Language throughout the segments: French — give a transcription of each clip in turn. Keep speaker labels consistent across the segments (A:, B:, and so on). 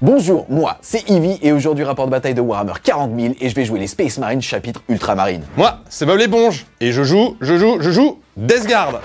A: Bonjour, moi c'est Ivy et aujourd'hui rapport de bataille de Warhammer 40 000 et je vais jouer les Space Marines chapitre Ultramarine.
B: Moi c'est Bob l'éponge et je joue Death Guard.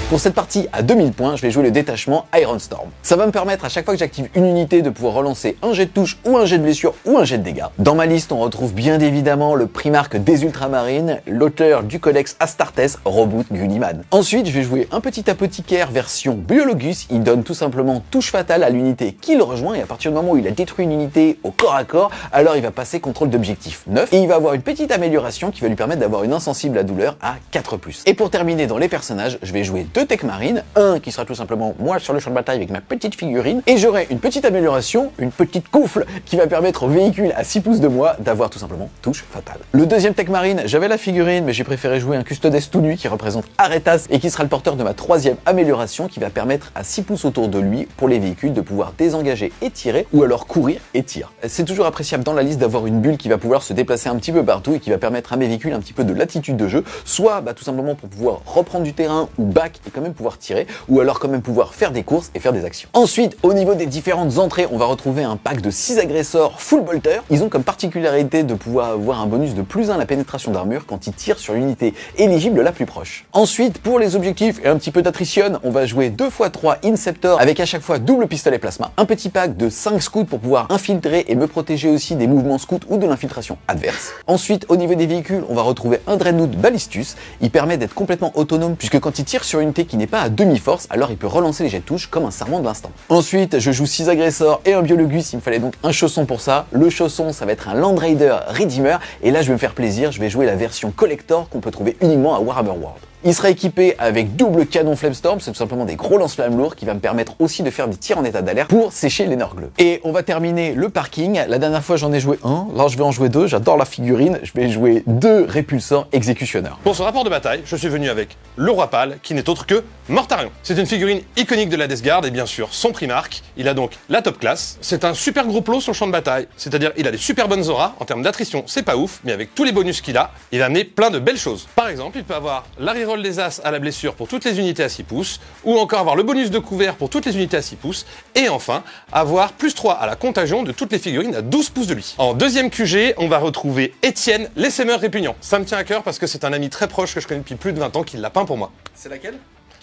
A: Pour cette partie à 2000 points, je vais jouer le détachement Iron Storm. Ça va me permettre à chaque fois que j'active une unité de pouvoir relancer un jet de touche ou un jet de blessure ou un jet de dégâts. Dans ma liste, on retrouve bien évidemment le primarque des Ultramarines, l'auteur du codex Astartes, Roboute Guilliman. Ensuite, je vais jouer un petit apothicaire version Biologus. Il donne tout simplement touche fatale à l'unité qui le rejoint et à partir du moment où il a détruit une unité au corps à corps, alors il va passer contrôle d'objectif 9 et il va avoir une petite amélioration qui va lui permettre d'avoir une insensible à douleur à 4+. Et pour terminer dans les personnages, je vais jouer deux Tech Marines, un qui sera tout simplement moi sur le champ de bataille avec ma petite figurine, et j'aurai une petite amélioration, une petite coufle qui va permettre au véhicule à 6 pouces de moi d'avoir tout simplement touche fatale. Le deuxième Tech Marine, j'avais la figurine, mais j'ai préféré jouer un Custodes tout nu qui représente Aretas et qui sera le porteur de ma troisième amélioration qui va permettre à 6 pouces autour de lui pour les véhicules de pouvoir désengager et tirer, ou alors courir et tirer. C'est toujours appréciable dans la liste d'avoir une bulle qui va pouvoir se déplacer un petit peu partout et qui va permettre à mes véhicules un petit peu de latitude de jeu, soit tout simplement pour pouvoir reprendre du terrain ou back et quand même pouvoir tirer, ou alors quand même pouvoir faire des courses et faire des actions. Ensuite, au niveau des différentes entrées, on va retrouver un pack de 6 agresseurs full bolter. Ils ont comme particularité de pouvoir avoir un bonus de +1 à la pénétration d'armure quand ils tirent sur l'unité éligible la plus proche. Ensuite, pour les objectifs et un petit peu d'attrition, on va jouer 2x3 Inceptor avec à chaque fois double pistolet plasma, un petit pack de 5 scouts pour pouvoir infiltrer et me protéger aussi des mouvements scouts ou de l'infiltration adverse. Ensuite, au niveau des véhicules, on va retrouver un Dreadnought Ballistus. Il permet d'être complètement autonome puisque quand il tire sur une unité qui n'est pas à demi-force, alors il peut relancer les jets de touche comme un serment de l'instant. Ensuite, je joue 6 agresseurs et un Biologus, il me fallait donc un chausson pour ça. Le chausson, ça va être un Land Raider Redeemer, et là je vais me faire plaisir, je vais jouer la version collector qu'on peut trouver uniquement à Warhammer World. Il sera équipé avec double canon Flamestorm, c'est tout simplement des gros lance-flammes lourds qui va me permettre aussi de faire des tirs en état d'alerte pour sécher les nergleux. Et on va terminer le parking. La dernière fois j'en ai joué un, là je vais en jouer deux, j'adore la figurine, je vais jouer 2 Répulsors Exécutionneurs.
B: Pour ce rapport de bataille, je suis venu avec le Roi Pâle, qui n'est autre que Mortarion. C'est une figurine iconique de la Death Guard et bien sûr son primarque. Il a donc la top classe. C'est un super gros plot sur le champ de bataille, c'est-à-dire il a des super bonnes auras. En termes d'attrition, c'est pas ouf, mais avec tous les bonus qu'il a, il va amener plein de belles choses. Par exemple, il peut avoir la reroll des As à la blessure pour toutes les unités à 6 pouces, ou encore avoir le bonus de couvert pour toutes les unités à 6 pouces, et enfin, avoir +3 à la contagion de toutes les figurines à 12 pouces de lui. En deuxième QG, on va retrouver Étienne, l'essaimeur répugnant. Ça me tient à cœur parce que c'est un ami très proche que je connais depuis plus de 20 ans qui l'a peint pour moi.
A: C'est laquelle?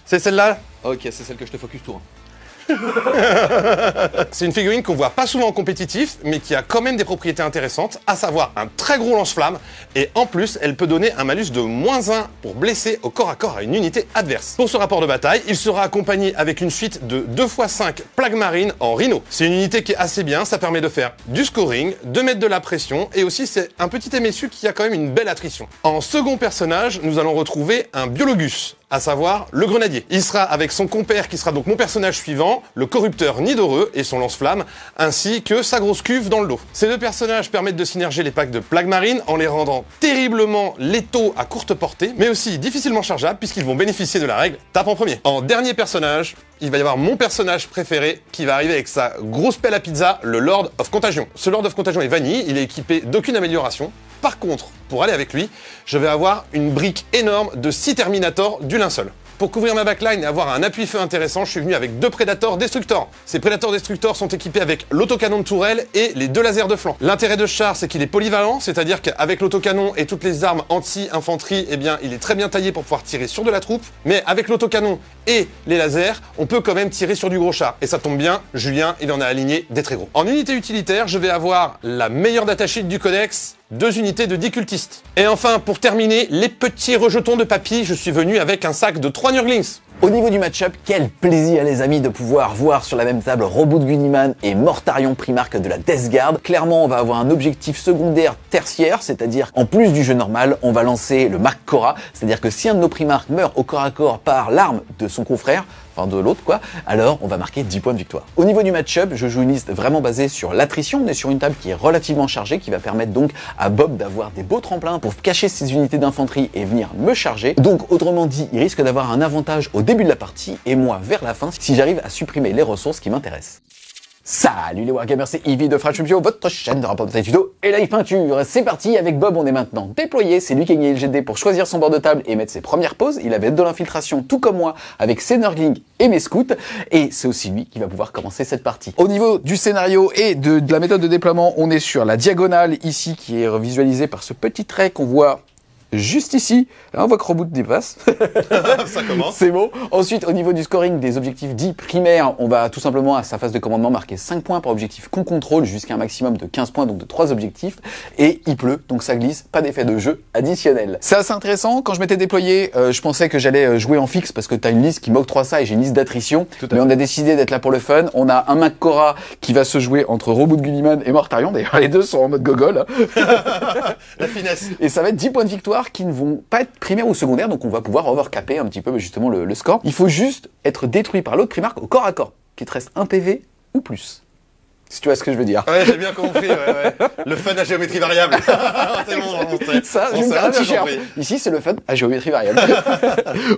B: C'est celle-là.
A: Ok, c'est celle que je te focus tour.
B: C'est une figurine qu'on voit pas souvent en compétitif, mais qui a quand même des propriétés intéressantes, à savoir un très gros lance-flamme, et en plus, elle peut donner un malus de -1 pour blesser au corps à corps à une unité adverse. Pour ce rapport de bataille, il sera accompagné avec une suite de 2x5 plagues marines en Rhino. C'est une unité qui est assez bien, ça permet de faire du scoring, de mettre de la pression, et aussi c'est un petit MSU qui a quand même une belle attrition. En second personnage, nous allons retrouver un Biologus, à savoir le grenadier. Il sera avec son compère qui sera donc mon personnage suivant, le corrupteur Nidoreux et son lance-flamme, ainsi que sa grosse cuve dans le dos. Ces deux personnages permettent de synerger les packs de plagues marines en les rendant terriblement létaux à courte portée, mais aussi difficilement chargeables puisqu'ils vont bénéficier de la règle tape en premier. En dernier personnage, il va y avoir mon personnage préféré qui va arriver avec sa grosse pelle à pizza, le Lord of Contagion. Ce Lord of Contagion est vanille, il est équipé d'aucune amélioration. Par contre, pour aller avec lui, je vais avoir une brique énorme de 6 Terminators du linceul. Pour couvrir ma backline et avoir un appui-feu intéressant, je suis venu avec 2 Predator Destructor. Ces Predator Destructor sont équipés avec l'autocanon de tourelle et les 2 lasers de flanc. L'intérêt de ce char, c'est qu'il est polyvalent, c'est-à-dire qu'avec l'autocanon et toutes les armes anti-infanterie, eh bien, il est très bien taillé pour pouvoir tirer sur de la troupe. Mais avec l'autocanon et les lasers, on peut quand même tirer sur du gros char. Et ça tombe bien, Julien, il en a aligné des très gros. En unité utilitaire, je vais avoir la meilleure datasheet du codex, 2 unités de 10 cultistes. Et enfin, pour terminer, les petits rejetons de papy, je suis venu avec un sac de 3 Nurglings.
A: Au niveau du match-up, quel plaisir les amis de pouvoir voir sur la même table Roboute Guilliman et Mortarion primarque de la Death Guard. Clairement, on va avoir un objectif secondaire tertiaire, c'est-à-dire en plus du jeu normal, on va lancer le Mark Cora, c'est-à-dire que si un de nos primarques meurt au corps à corps par l'arme de son confrère, enfin de l'autre quoi, alors on va marquer 10 points de victoire. Au niveau du match-up, je joue une liste vraiment basée sur l'attrition, on est sur une table qui est relativement chargée, qui va permettre donc à Bob d'avoir des beaux tremplins pour cacher ses unités d'infanterie et venir me charger. Donc autrement dit, il risque d'avoir un avantage au début de la partie et moi vers la fin si j'arrive à supprimer les ressources qui m'intéressent. Salut les Wargamers, c'est Yvi de Fraction Bio, votre chaîne de rapport de tuto et live peinture. C'est parti, avec Bob on est maintenant déployé, c'est lui qui a gagné le GD pour choisir son bord de table et mettre ses premières poses. Il avait de l'infiltration tout comme moi avec ses Nurglings et mes scouts, et c'est aussi lui qui va pouvoir commencer cette partie. Au niveau du scénario et de la méthode de déploiement, on est sur la diagonale ici qui est visualisée par ce petit trait qu'on voit juste ici. Là, on voit que Reboot dépasse.
B: Ça commence.
A: C'est bon. Ensuite, au niveau du scoring des objectifs dits primaires, on va tout simplement à sa phase de commandement marquer 5 points par objectif qu'on contrôle jusqu'à un maximum de 15 points, donc de 3 objectifs. Et il pleut, donc ça glisse, pas d'effet de jeu additionnel. C'est assez intéressant. Quand je m'étais déployé, je pensais que j'allais jouer en fixe parce que t'as une liste qui m'octroie ça et j'ai une liste d'attrition. Mais on a décidé d'être là pour le fun. On a un Mac Cora qui va se jouer entre Reboot Gulliman et Mortarion. D'ailleurs, les deux sont en mode gogol.
B: La finesse.
A: Et ça va être 10 points de victoire qui ne vont pas être primaires ou secondaires, donc on va pouvoir overcapper un petit peu justement le score. Il faut juste être détruit par l'autre primarque au corps à corps, qu'il te reste un PV ou plus. Si tu vois ce que je veux dire.
B: Ouais, j'ai bien compris, ouais. Le fun à géométrie variable. C'est bon, on sait.
A: Ça, je vais me faire un t-shirt. Ici, c'est le fun à géométrie variable.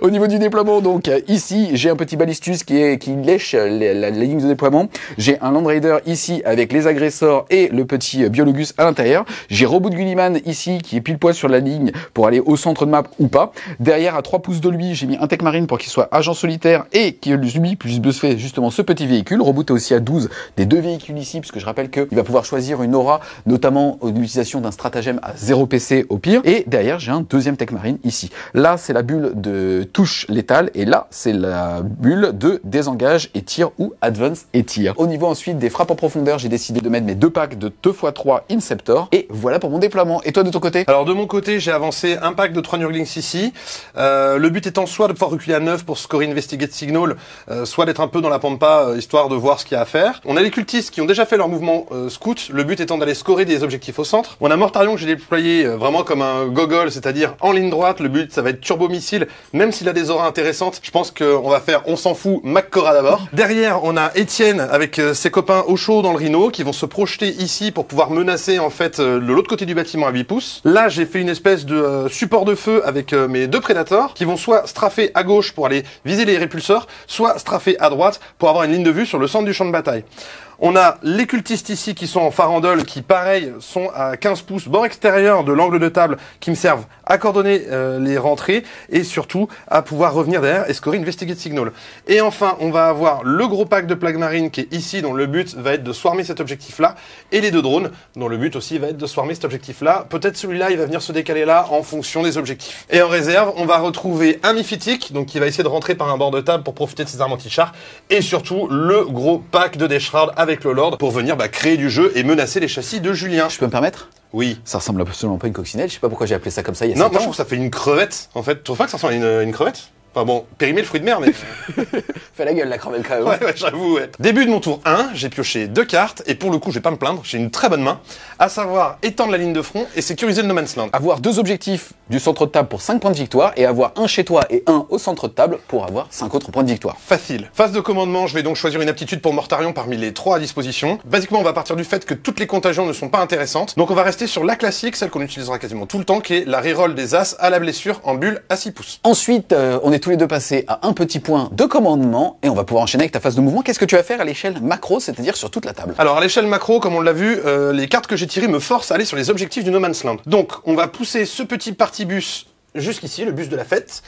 A: Au niveau du déploiement, donc, ici, j'ai un petit balistus qui lèche la ligne de déploiement. J'ai un Land Raider ici avec les agresseurs et le petit Biologus à l'intérieur. J'ai Reboot Gulliman ici qui est pile poil sur la ligne pour aller au centre de map ou pas. Derrière, à 3 pouces de lui, j'ai mis un Tech Marine pour qu'il soit agent solitaire et qu'il lui puisse buffer justement ce petit véhicule. Reboot est aussi à 12 des deux véhicules ici, puisque je rappelle qu'il va pouvoir choisir une aura, notamment l'utilisation d'un stratagème à 0 PC au pire. Et derrière, j'ai un deuxième Tech Marine ici. Là, c'est la bulle de touche létale, et là, c'est la bulle de désengage et tir ou advance et tir. Au niveau ensuite des frappes en profondeur, j'ai décidé de mettre mes deux packs de 2x3 Inceptor, et voilà pour mon déploiement. Et toi, de ton côté?
B: Alors de mon côté, j'ai avancé un pack de 3 Nurglings ici. Le but étant soit de pouvoir reculer à 9 pour scorer Investigate Signal, soit d'être un peu dans la pampa, histoire de voir ce qu'il y a à faire. On a les cultistes qui ont déjà fait leur mouvement scout, le but étant d'aller scorer des objectifs au centre. On a Mortarion que j'ai déployé vraiment comme un gogol, c'est-à-dire en ligne droite. Le but, ça va être turbo missile, même s'il a des auras intéressantes. Je pense qu'on va faire on s'en fout, Mac Cora d'abord. Derrière, on a Étienne avec ses copains au chaud dans le Rhino qui vont se projeter ici pour pouvoir menacer en fait de l'autre côté du bâtiment à 8 pouces. Là, j'ai fait une espèce de support de feu avec mes deux prédateurs qui vont soit straffer à gauche pour aller viser les répulseurs, soit straffer à droite pour avoir une ligne de vue sur le centre du champ de bataille. On a les cultistes ici qui sont en farandole, qui pareil sont à 15 pouces bord extérieur de l'angle de table, qui me servent à coordonner les rentrées et surtout à pouvoir revenir derrière et scorer Investigate Signal. Et enfin, on va avoir le gros pack de plague marine qui est ici, dont le but va être de swarmer cet objectif-là, et les deux drones, dont le but aussi va être de swarmer cet objectif-là. Peut-être celui-là, il va venir se décaler là en fonction des objectifs. Et en réserve, on va retrouver un Miphytique, donc qui va essayer de rentrer par un bord de table pour profiter de ses armes anti-char, et surtout le gros pack de Death Shroud avec le Lord pour venir créer du jeu et menacer les châssis de Julien.
A: Je peux me permettre?
B: Oui.
A: Ça ressemble absolument pas à une coccinelle, je sais pas pourquoi j'ai appelé ça comme ça il y a 7
B: Non,
A: ans.
B: moi je trouve que ça fait une crevette, en fait. Tu trouves pas que ça ressemble à une crevette? Enfin bon, périmé le fruit de mer, mais...
A: Fais la gueule la crevette quand même.
B: Ouais, j'avoue, ouais. Début de mon tour 1, j'ai pioché 2 cartes, et pour le coup, je vais pas me plaindre, j'ai une très bonne main, à savoir étendre la ligne de front et sécuriser le No Man's Land.
A: Avoir 2 objectifs du centre de table pour 5 points de victoire, et avoir un chez toi et un au centre de table pour avoir 5 autres points de victoire.
B: Facile. Phase de commandement, je vais donc choisir une aptitude pour Mortarion parmi les 3 à disposition. Basiquement, on va partir du fait que toutes les contagions ne sont pas intéressantes, donc on va rester sur la classique, celle qu'on utilisera quasiment tout le temps, qui est la reroll des As à la blessure en bulle à 6 pouces.
A: Ensuite, on est tous les deux passés à un petit point de commandement, et on va pouvoir enchaîner avec ta phase de mouvement. Qu'est-ce que tu vas faire à l'échelle macro, c'est-à-dire sur toute la table?
B: Alors à l'échelle macro, comme on l'a vu, les cartes que j'ai tirées me forcent à aller sur les objectifs du No Man's Land. Donc on va pousser ce petit partibus jusqu'ici, le bus de la fête.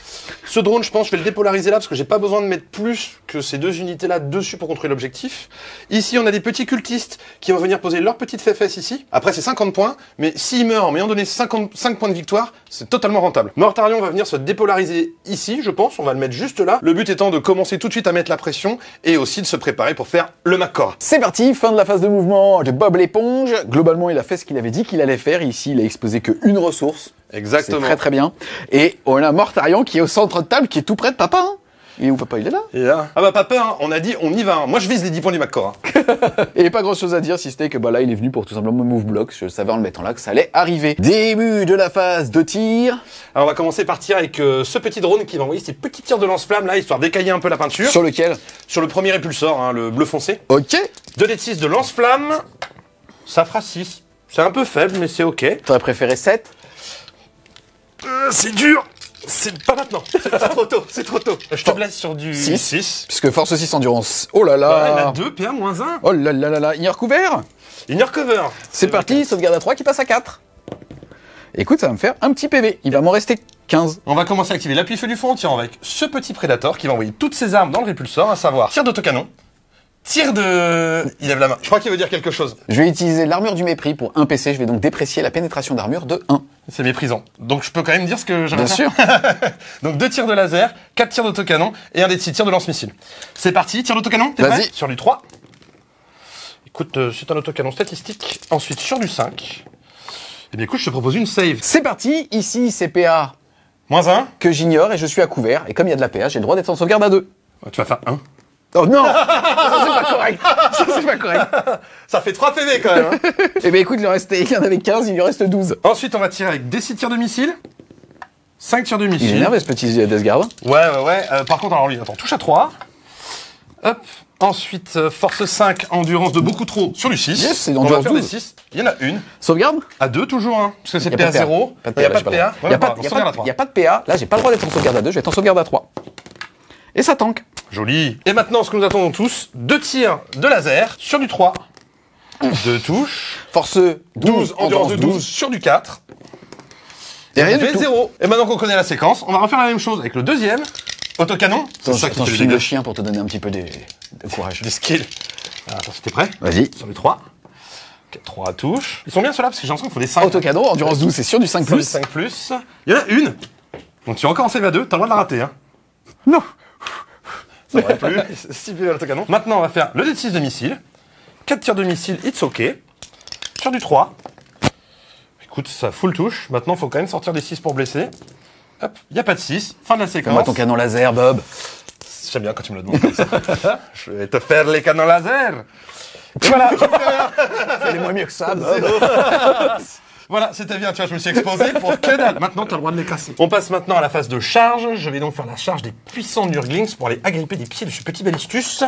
B: Ce drone, je pense, je vais le dépolariser là parce que j'ai pas besoin de mettre plus que ces 2 unités-là dessus pour contrôler l'objectif. Ici, on a des petits cultistes qui vont venir poser leur petite fesse ici. Après, c'est 50 points, mais s'ils meurent en m'ayant donné 55 points de victoire, c'est totalement rentable. Mortarion va venir se dépolariser ici, je pense. On va le mettre juste là. Le but étant de commencer tout de suite à mettre la pression et aussi de se préparer pour faire le Mac Cora.
A: C'est parti, fin de la phase de mouvement de Bob l'éponge. Globalement, il a fait ce qu'il avait dit qu'il allait faire. Ici, il a exposé qu'une ressource.
B: Exactement.
A: C'est très très bien. Et on a Mortarion qui est au centre de table, qui est tout près de papa. Hein. Il est où papa? Il est là.
B: Et là. Ah bah pas peur, hein. On a dit on y va. Hein. Moi je vise les 10 points du Mac Cora.
A: Et pas grand chose à dire si c'était que là il est venu pour tout simplement move block. Je savais en le mettant là que ça allait arriver. Début de la phase de tir.
B: Alors on va commencer par tirer avec ce petit drone qui va envoyer ces petits tirs de lance-flammes là, histoire d'écailler un peu la peinture.
A: Sur lequel?
B: Sur le premier répulsor, hein, le bleu foncé.
A: Ok.
B: 2d6 de lance-flammes. Ça fera 6. C'est un peu faible mais c'est ok.
A: T'aurais préféré 7?
B: C'est dur. C'est pas maintenant, c'est trop tôt, c'est trop tôt. Je te blesse sur du 6.
A: Puisque force 6 endurance. Oh là là.
B: Ouais, il a 2, PA moins 1.
A: Oh là là là là. Inner couvert.
B: Inner cover.
A: C'est parti, sauvegarde à 3 qui passe à 4. Écoute, ça va me faire un petit PV. Il va m'en rester 15.
B: On va commencer à activer l'appui feu du fond en tirant avec ce petit Predator qui va envoyer toutes ses armes dans le répulsor, à savoir tir d'autocanon, tir de... Il lève la main. Je crois qu'il veut dire quelque chose.
A: Je vais utiliser l'armure du mépris pour un PC. Je vais donc déprécier la pénétration d'armure de 1.
B: C'est méprisant. Donc je peux quand même dire ce que j'avais
A: Bien sûr.
B: Donc 2 tirs de laser, 4 tirs d'autocanon et un des 6 tirs de lance-missile. C'est parti, tir d'autocanon, t'es prêt?
A: Vas-y.
B: Sur du 3. Écoute, c'est un autocanon statistique. Ensuite, sur du 5. Eh bien écoute, je te propose une save.
A: C'est parti. Ici, c'est PA
B: Moins 1.
A: que j'ignore et je suis à couvert. Et comme il y a de la PA, j'ai le droit d'être en sauvegarde à 2.
B: Tu vas faire 1.
A: Oh non. Ça, c'est pas correct. Ça, c'est pas correct.
B: Ça fait 3 PV quand même. Hein.
A: Eh ben écoute, il y en avait 15, il lui reste 12.
B: Ensuite, on va tirer avec des 6 tirs de missile. 5 tirs de
A: Il est
B: missile.
A: énervé ce petit Death Guard.
B: Ouais. Par contre, alors lui, attends, touche à 3. Hop. Ensuite, force 5, endurance de beaucoup trop sur du 6.
A: Yes, c'est
B: On va
A: endurance
B: faire des
A: 12.
B: 6. Il y en a une.
A: Sauvegarde.
B: À 2 toujours, hein. Parce que c'est
A: Y a pas
B: PA
A: de PA.
B: 0.
A: Pas de
B: Il n'y a
A: PA,
B: pas de PA.
A: Il n'y a pas de PA. Là, j'ai pas le droit d'être en sauvegarde à 2, je vais être en sauvegarde à 3. Et ça tank.
B: Joli. Et maintenant, ce que nous attendons tous, 2 tirs de laser sur du 3. 2 touches.
A: Force
B: 12, endurance de 12 sur du 4.
A: Et rien
B: ça
A: du
B: fait
A: tout.
B: 0. Et maintenant qu'on connaît la séquence, on va refaire la même chose avec le deuxième. Autocanon. C'est ça qui
A: Attends,
B: fait
A: je
B: le
A: filme
B: dégât.
A: le chien pour te donner un petit peu de courage.
B: Des skills. Alors, attends, c'était prêt?
A: Vas-y.
B: Sur du 3. Ok, 3 touches. Ils sont bien ceux-là parce que j'ai l'impression qu'il faut des 5.
A: Autocanon, endurance 12, c'est sûr du 5+.
B: Sur du 5+. Il y en a une. Donc tu as encore en save à 2, t'as le droit de la rater. Hein.
A: Non.
B: Ça aurait plu. Si tu veux l'autocanon. Maintenant, on va faire le D6 de missile. 4 tirs de missile, it's ok. Sur du 3. Écoute, ça full touche. Maintenant, il faut quand même sortir des 6 pour blesser. Hop, il n'y a pas de 6. Fin de la séquence.
A: Moi, ton canon laser, Bob.
B: J'aime bien quand tu me le demandes comme ça. Je vais te faire les canons laser. Et voilà.
A: Fais-les-moi mieux que ça, Bob.
B: Voilà, c'était bien, tu vois, je me suis exposé pour que dalle. Maintenant, t'as le droit de les casser. On passe maintenant à la phase de charge. Je vais donc faire la charge des puissants Nurglings pour aller agripper des pieds de ce petit balistus.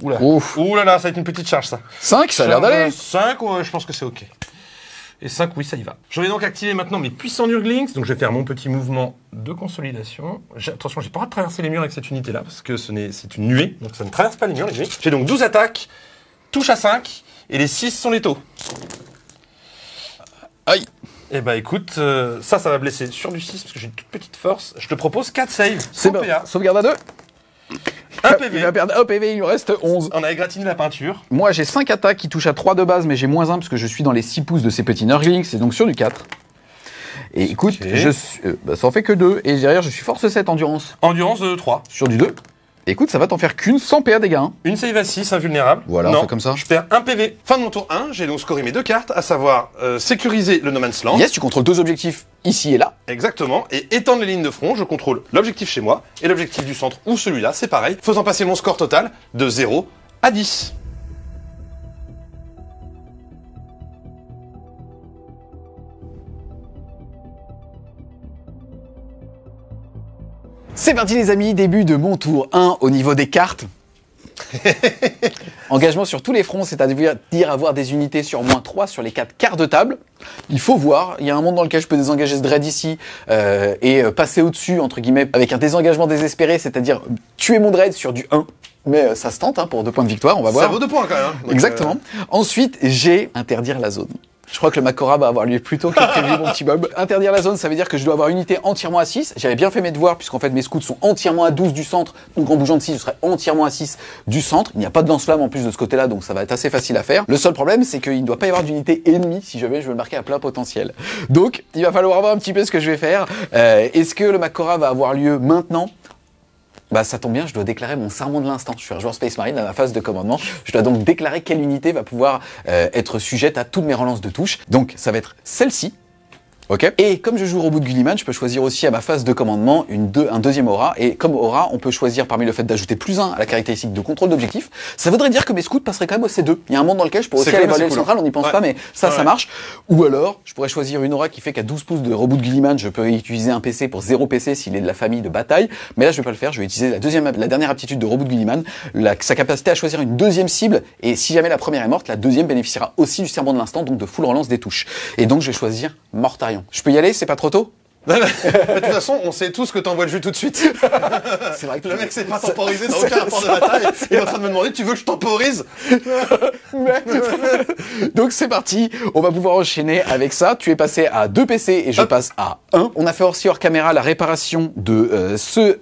B: Oula.
A: Ouf.
B: Ouh là, ça va être une petite charge, ça.
A: 5, ça a l'air d'aller.
B: 5, ouais, je pense que c'est ok. Et 5, oui, ça y va. Je vais donc activer maintenant mes puissants Nurglings. Donc, je vais faire mon petit mouvement de consolidation. Attention, j'ai pas le droit de traverser les murs avec cette unité-là, parce que c'est une nuée, donc ça ne traverse pas les murs, les nuées. J'ai donc 12 attaques, touche à 5, et les 6 sont létaux.
A: Aïe.
B: Eh bah écoute, ça va blesser sur du 6, parce que j'ai une toute petite force. Je te propose 4 saves,
A: C'est
B: sans
A: bon.
B: PA,
A: Sauvegarde à 2.
B: 1
A: Il
B: PV.
A: va perdre 1 PV, il lui reste 11.
B: On a égratigné la peinture.
A: Moi, j'ai 5 attaques qui touchent à 3 de base, mais j'ai moins 1 parce que je suis dans les 6 pouces de ces petits Nurglings, c'est donc sur du 4. Et écoute,
B: Ok.
A: ça en fait que 2. Et derrière, je suis force 7 endurance
B: Endurance de 3.
A: sur du 2. Écoute, ça va t'en faire qu'une sans PA dégâts. Hein.
B: Une save à 6, invulnérable.
A: Voilà, on
B: non,
A: fait comme ça.
B: Je perds 1 PV. Fin de mon tour 1, j'ai donc scoré mes 2 cartes, à savoir sécuriser le No Man's Land.
A: Yes, tu contrôles 2 objectifs ici et là.
B: Exactement. Et étendre les lignes de front, je contrôle l'objectif chez moi et l'objectif du centre ou celui-là, c'est pareil, faisant passer mon score total de 0 à 10.
A: C'est parti les amis, début de mon tour 1 au niveau des cartes. Engagement sur tous les fronts, c'est-à-dire avoir des unités sur -3 sur les 4 quarts de table. Il faut voir, il y a un monde dans lequel je peux désengager ce dread ici et passer au-dessus, entre guillemets, avec un désengagement désespéré, c'est-à-dire tuer mon dread sur du 1. Mais ça se tente hein, pour 2 points de victoire, on va voir.
B: Ça vaut 2 points quand même. Hein. Donc,
A: Exactement. Ensuite, j'ai interdire la zone. Je crois que le Makora va avoir lieu plus tôt que prévu, mon petit Bob. Interdire la zone, ça veut dire que je dois avoir une unité entièrement à 6. J'avais bien fait mes devoirs, puisqu'en fait mes scouts sont entièrement à 12 du centre. Donc en bougeant de 6, je serai entièrement à 6 du centre. Il n'y a pas de lance-flamme en plus de ce côté-là, donc ça va être assez facile à faire. Le seul problème, c'est qu'il ne doit pas y avoir d'unité ennemie si jamais je veux le marquer à plein potentiel. Donc, il va falloir voir un petit peu ce que je vais faire. Est-ce que le Makora va avoir lieu maintenant ? Bah ça tombe bien, je dois déclarer mon serment de l'instant. Je suis un joueur Space Marine à ma phase de commandement. Je dois donc déclarer quelle unité va pouvoir être sujette à toutes mes relances de touche. Donc ça va être celle-ci. Ok. Et comme je joue au bout de Gulliman, je peux choisir aussi à ma phase de commandement un deuxième aura. Et comme aura, on peut choisir parmi le fait d'ajouter +1 à la caractéristique de contrôle d'objectif. Ça voudrait dire que mes scouts passeraient quand même au C2. Il y a un monde dans lequel je pourrais aussi aller évaluer le central, on n'y pense pas, mais ça marche. Ou alors, je pourrais choisir une aura qui fait qu'à 12 pouces de reboot Gulliman, je peux utiliser un PC pour 0 PC s'il est de la famille de bataille. Mais là, je vais pas le faire. Je vais utiliser la dernière aptitude de reboot Gulliman, sa capacité à choisir une deuxième cible. Et si jamais la première est morte, la deuxième bénéficiera aussi du serment de l'instant, donc de full relance des touches. Et donc, je vais choisir Mortarion. Je peux y aller? C'est pas trop tôt?
B: De toute façon, on sait tous que t'envoies le jus tout de suite.
A: C'est vrai que
B: Le mec s'est pas temporisé dans aucun rapport de bataille. Il est en train de me demander, tu veux que je temporise?
A: Donc c'est parti, on va pouvoir enchaîner avec ça. Tu es passé à 2 PC et je passe à 1. On a fait aussi hors caméra la réparation de ce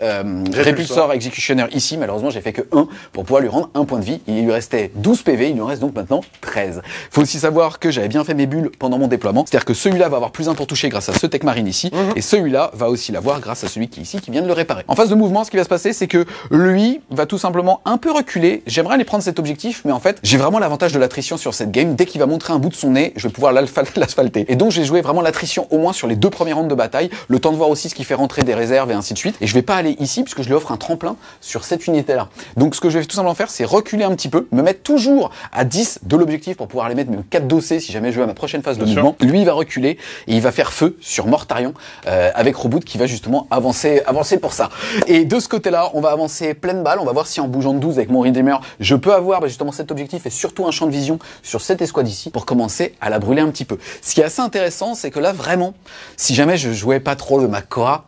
A: Repulsor Executioner ici. Malheureusement, j'ai fait que 1 pour pouvoir lui rendre 1 point de vie. Il lui restait 12 PV, il lui en reste donc maintenant 13. Faut aussi savoir que j'avais bien fait mes bulles pendant mon déploiement. C'est-à-dire que celui-là va avoir plus 1 pour toucher grâce à ce Tech Marine ici. Et celui-là va aussi l'avoir grâce à celui qui est ici, qui vient de le réparer. En phase de mouvement, ce qui va se passer, c'est que lui va tout simplement un peu reculer. J'aimerais aller prendre cet objectif, mais en fait, j'ai vraiment l'avantage de l'attrition sur cette game. Dès qu'il va montrer un bout de son nez, je vais pouvoir l'asphalter. Et donc, j'ai joué vraiment l'attrition au moins sur les 2 premiers rounds de bataille, le temps de voir aussi ce qui fait rentrer des réserves et ainsi de suite. Et je vais pas aller ici, puisque je lui offre un tremplin sur cette unité-là. Donc, ce que je vais tout simplement faire, c'est reculer un petit peu, me mettre toujours à 10 de l'objectif pour pouvoir aller mettre même 4 dossés si jamais je veux à ma prochaine phase de mouvement. Lui, il va reculer et il va faire feu sur Mortarion avec Reboot qui va justement avancer pour ça. Et de ce côté-là, on va avancer pleine balle. On va voir si en bougeant de 12 avec mon Redeemer, je peux avoir justement cet objectif et surtout un champ de vision sur cette escouade ici pour commencer à la brûler un petit peu. Ce qui est assez intéressant, c'est que là, vraiment, si jamais je jouais pas trop le Makora,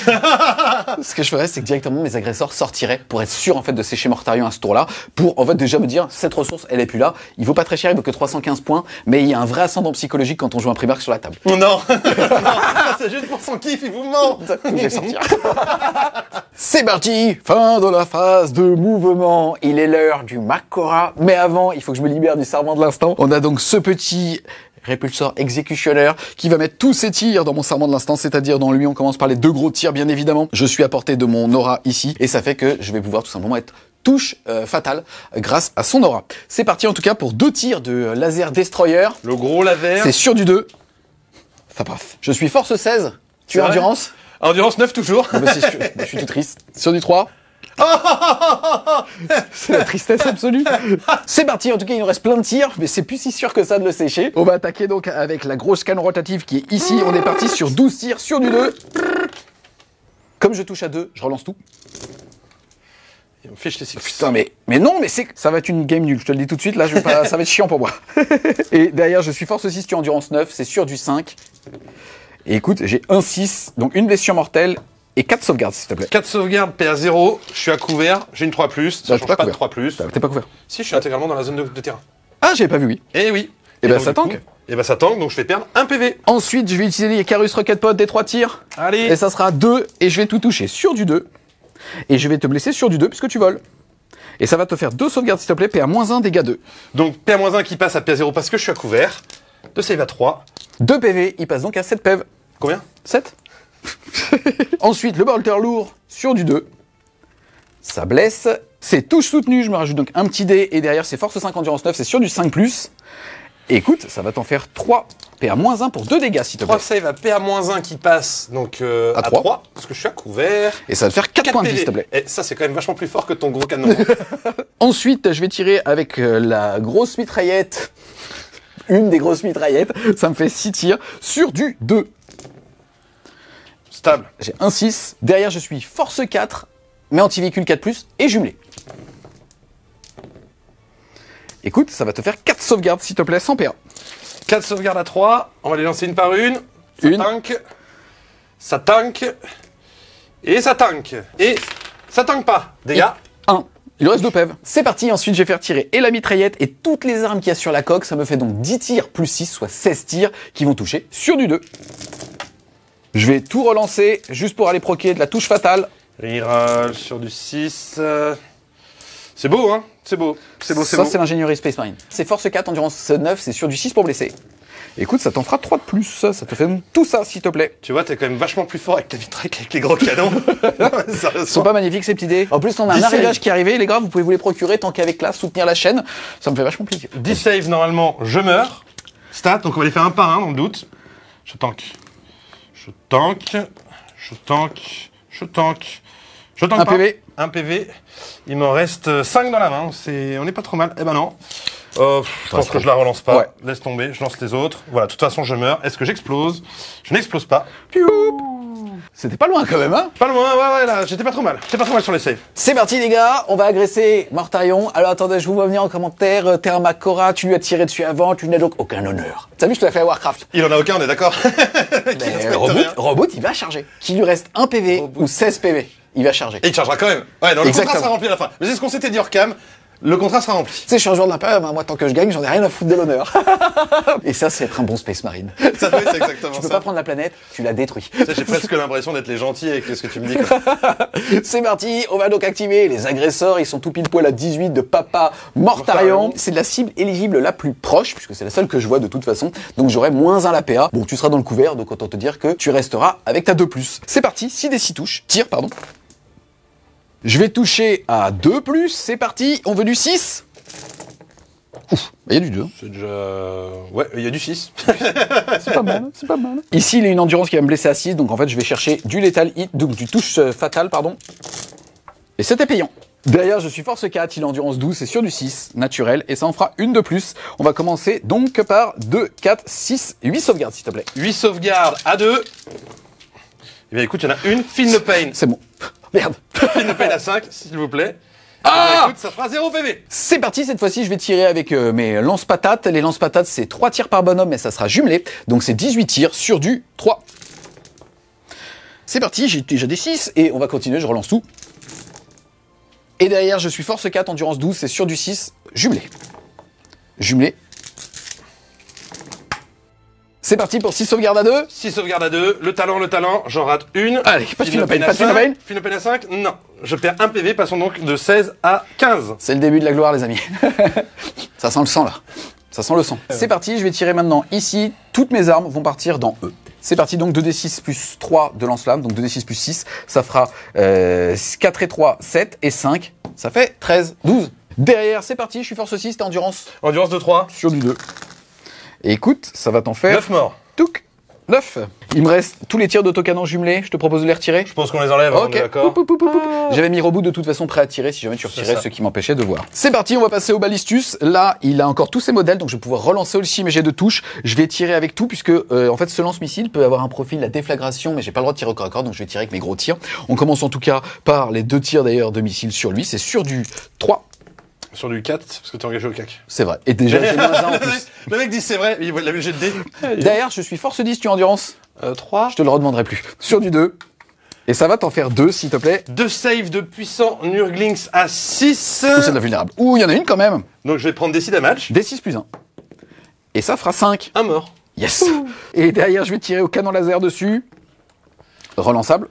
A: ce que je ferais, c'est que directement mes agresseurs sortiraient pour être sûr en fait de sécher Mortarion à ce tour-là, pour en fait déjà me dire cette ressource elle est plus là, il vaut pas très cher, il vaut que 315 points, mais il y a un vrai ascendant psychologique quand on joue un Primark sur la table.
B: Non, non, c'est juste pour son kiff, il vous ment.
A: Je vais sortir. C'est parti, fin de la phase de mouvement, il est l'heure du Makora, mais avant il faut que je me libère du serment de l'instant. On a donc ce petit Repulsor Executioner qui va mettre tous ses tirs dans mon serment de l'instant, c'est-à-dire dans lui on commence par les 2 gros tirs bien évidemment. Je suis à portée de mon aura ici et ça fait que je vais pouvoir tout simplement être touche fatale grâce à son aura. C'est parti en tout cas pour 2 tirs de laser destroyer.
B: Le gros laser.
A: C'est sur du 2. Ça passe. Je suis force 16. Tu es endurance.
B: Endurance 9 toujours.
A: Je suis tout triste. Sur du 3. C'est la tristesse absolue. C'est parti, en tout cas il nous reste plein de tirs, mais c'est plus si sûr que ça de le sécher. On va attaquer donc avec la grosse canne rotative qui est ici. On est parti sur 12 tirs sur du 2. Comme je touche à 2, je relance tout.
B: Et on fiche les 6.
A: Putain mais non, mais ça va être une game nulle, je te le dis tout de suite, là ça va être chiant pour moi. Et derrière je suis force 6, tu es endurance 9, c'est sur du 5. Et écoute, j'ai un 6, donc une blessure mortelle. Et 4 sauvegardes, s'il te plaît.
B: 4 sauvegardes, PA 0, je suis à couvert, j'ai une 3+, ça change pas de 3+.
A: T'es pas couvert.
B: Si, je suis intégralement dans la zone de terrain.
A: Ah, j'avais pas vu, oui.
B: Eh oui.
A: Et ben ça tank.
B: Et ben ça tank, donc je vais perdre 1 PV.
A: Ensuite, je vais utiliser les Carus Rocket Pod des 3 tirs.
B: Allez.
A: Et ça sera 2, et je vais tout toucher sur du 2. Et je vais te blesser sur du 2, puisque tu voles. Et ça va te faire 2 sauvegardes, s'il te plaît, PA-1, dégâts 2.
B: Donc PA-1 qui passe à PA 0 parce que je suis à couvert. 2 save à 3.
A: 2 PV, il passe donc à 7 PV.
B: Combien?
A: 7. Ensuite, le bolter lourd sur du 2. Ça blesse. C'est touche soutenue, je me rajoute donc un petit dé. Et derrière, c'est force 5, endurance 9, c'est sur du 5+. Et écoute, ça va t'en faire 3 PA-1 pour 2 dégâts, s'il te plaît.
B: 3 save à PA-1 qui passe donc à 3, parce que je suis à couvert.
A: Et ça va te faire 4 points de vie, s'il te plaît.
B: Et ça, c'est quand même vachement plus fort que ton gros canon.
A: Ensuite, je vais tirer avec la grosse mitraillette. Une des grosses mitraillettes. Ça me fait 6 tirs sur du 2.
B: Stable.
A: J'ai un 6. Derrière, je suis force 4, mais anti-véhicule 4+, et jumelé. Écoute, ça va te faire 4 sauvegardes, s'il te plaît, sans PA.
B: 4 sauvegardes à 3. On va les lancer une par une. Ça tank. Ça tank. Et ça tank. Et ça tank pas. Dégâts.
A: 1. Il reste 2 PEV. C'est parti, ensuite je vais faire tirer et la mitraillette et toutes les armes qu'il y a sur la coque. Ça me fait donc 10 tirs plus 6, soit 16 tirs qui vont toucher sur du 2. Je vais tout relancer juste pour aller proquer de la touche fatale.
B: Reroll sur du 6. C'est beau, hein? C'est beau. C'est beau, c'est beau.
A: Ça, c'est l'ingénierie Space Marine. C'est force 4, endurance 9, c'est sur du 6 pour blesser. Écoute, ça t'en fera 3 de plus. Ça te fait tout ça, s'il te plaît.
B: Tu vois, t'es quand même vachement plus fort avec ta mitraille qu'avec les gros canons.
A: Ils sont pas magnifiques, ces petits dés. En plus, on a un arrivage qui est arrivé. Les gars, vous pouvez vous les procurer tant qu'avec classe, soutenir la chaîne. Ça me fait vachement plaisir.
B: 10 save, normalement, je meurs. Stat, donc on va les faire un par un, dans le doute. Je tank. Je tank. Je tank. Je tank. Je tank
A: un
B: pas.
A: PV.
B: Un PV. Il m'en reste 5 dans la main. On est pas trop mal. Eh ben non. Je pense que je la relance pas. Ouais. Laisse tomber. Je lance les autres. Voilà. De toute façon, je meurs. Est-ce que j'explose? Je n'explose pas.
A: C'était pas loin quand même, hein.
B: Pas loin, ouais, là, j'étais pas trop mal. J'étais pas trop mal sur les saves.
A: C'est parti les gars, on va agresser Mortarion. Alors attendez, je vous vois venir en commentaire, t'es un Makora, tu lui as tiré dessus avant, tu n'as donc aucun honneur. T'as vu, je te l'ai fait à Warcraft.
B: Il en a aucun, on est d'accord.
A: Reboot, il va charger. Qu'il lui reste 1 PV ou 16 PV, il va charger.
B: Et il chargera quand même. Ouais, non, le
A: Exactement.
B: contrat sera rempli à la fin. Mais c'est ce qu'on s'était dit hors cam. Le contrat sera rempli.
A: Tu sais, je suis un joueur de la peur, moi tant que je gagne, j'en ai rien à foutre de l'honneur. Et ça, c'est être un bon Space Marine.
B: Ça, ouais, c'est exactement
A: Tu peux
B: ça.
A: pas prendre la planète, tu la détruis.
B: Tu sais, j'ai presque l'impression d'être les gentils avec ce que tu me dis, quoi.
A: C'est parti, on va donc activer les agresseurs, ils sont tout pile poil à 18 de Papa Mortarion. C'est de la cible éligible la plus proche, puisque c'est la seule que je vois de toute façon, donc j'aurai moins 1 la PA. Bon, tu seras dans le couvert, donc autant te dire que tu resteras avec ta 2+. C'est parti, 6 des 6 touches, tire, pardon. Je vais toucher à 2+, c'est parti, on veut du 6. Ouf, il y a du 2.
B: C'est déjà... Ouais, il y a du 6.
A: C'est pas mal, c'est pas mal. Ici, il a une endurance qui va me blesser à 6, donc en fait, je vais chercher du lethal hit, donc du touche fatal, pardon. Et c'était payant. Derrière, je suis force 4, il a endurance 12, c'est sur du 6, naturel, et ça en fera une de plus. On va commencer donc par 2, 4, 6, 8 sauvegardes, s'il te plaît.
B: 8 sauvegardes à 2. Eh bien, écoute, il y en a une. Feel no pain.
A: C'est bon. Merde.
B: Feel no pain à 5, s'il vous plaît.
A: Ah,
B: Eh bien, écoute, ça fera 0 PV.
A: c'est parti, cette fois-ci, je vais tirer avec mes lance-patates. Les lance-patates, c'est 3 tirs par bonhomme, mais ça sera jumelé. Donc c'est 18 tirs sur du 3. C'est parti, j'ai déjà des 6, et on va continuer, je relance tout. Et derrière, je suis force 4, endurance 12, c'est sur du 6, jumelé. Jumelé. C'est parti pour 6 sauvegardes à 2.
B: 6 sauvegardes à 2. Le talent, j'en rate une.
A: Allez, pas de
B: Feel no
A: Feel no Pain,
B: à
A: pas de Feel no
B: 5.
A: Pain.
B: Feel no pain à 5, non. Je perds 1 PV, passons donc de 16 à 15.
A: C'est le début de la gloire, les amis. Ça sent le sang, là. Ça sent le sang. C'est parti, je vais tirer maintenant ici. Toutes mes armes vont partir dans E. C'est parti, donc 2d6 plus 3 de lance-flamme, donc 2d6 plus 6, ça fera 4 et 3, 7 et 5, ça fait 13, 12. Derrière, c'est parti, je suis force 6, t'es endurance.
B: Endurance de 3.
A: Sur du 2. Et écoute, ça va t'en faire...
B: 9 morts.
A: Touc 9. Il me reste tous les tirs d'autocanon jumelés, je te propose de les retirer.
B: Je pense qu'on les enlève, on est
A: Ok,
B: d'accord.
A: Poup, poup, poup, poup. J'avais mis reboot de toute façon prêt à tirer si jamais tu retirais
B: ça.
A: ce qui m'empêchait de voir. C'est parti, on va passer au balistus. Là, il a encore tous ses modèles, donc je vais pouvoir relancer aussi mes jets de touche. Je vais tirer avec tout, puisque en fait ce lance-missile peut avoir un profil à déflagration, mais j'ai pas le droit de tirer au corps à corps, donc je vais tirer avec mes gros tirs. On commence en tout cas par les 2 tirs d'ailleurs de missile sur lui, c'est sur du 3.
B: Sur du 4, parce que t'es engagé au CAC.
A: C'est vrai. Et déjà, j'ai moins 1 en plus.
B: Le mec dit c'est vrai, il avait le jet de dé.
A: Derrière, je suis force 10, tu as endurance.
B: 3.
A: Je te le redemanderai plus. Sur du 2. Et ça va t'en faire 2, s'il te plaît.
B: 2 saves de puissant Nurglings à 6.
A: Ou c'est de la vulnérable. Ouh, il y en a une quand même.
B: Donc je vais prendre des 6 damage.
A: D6 plus 1. Et ça fera 5.
B: Un mort.
A: Yes. Et derrière, je vais tirer au canon laser dessus. Relançable.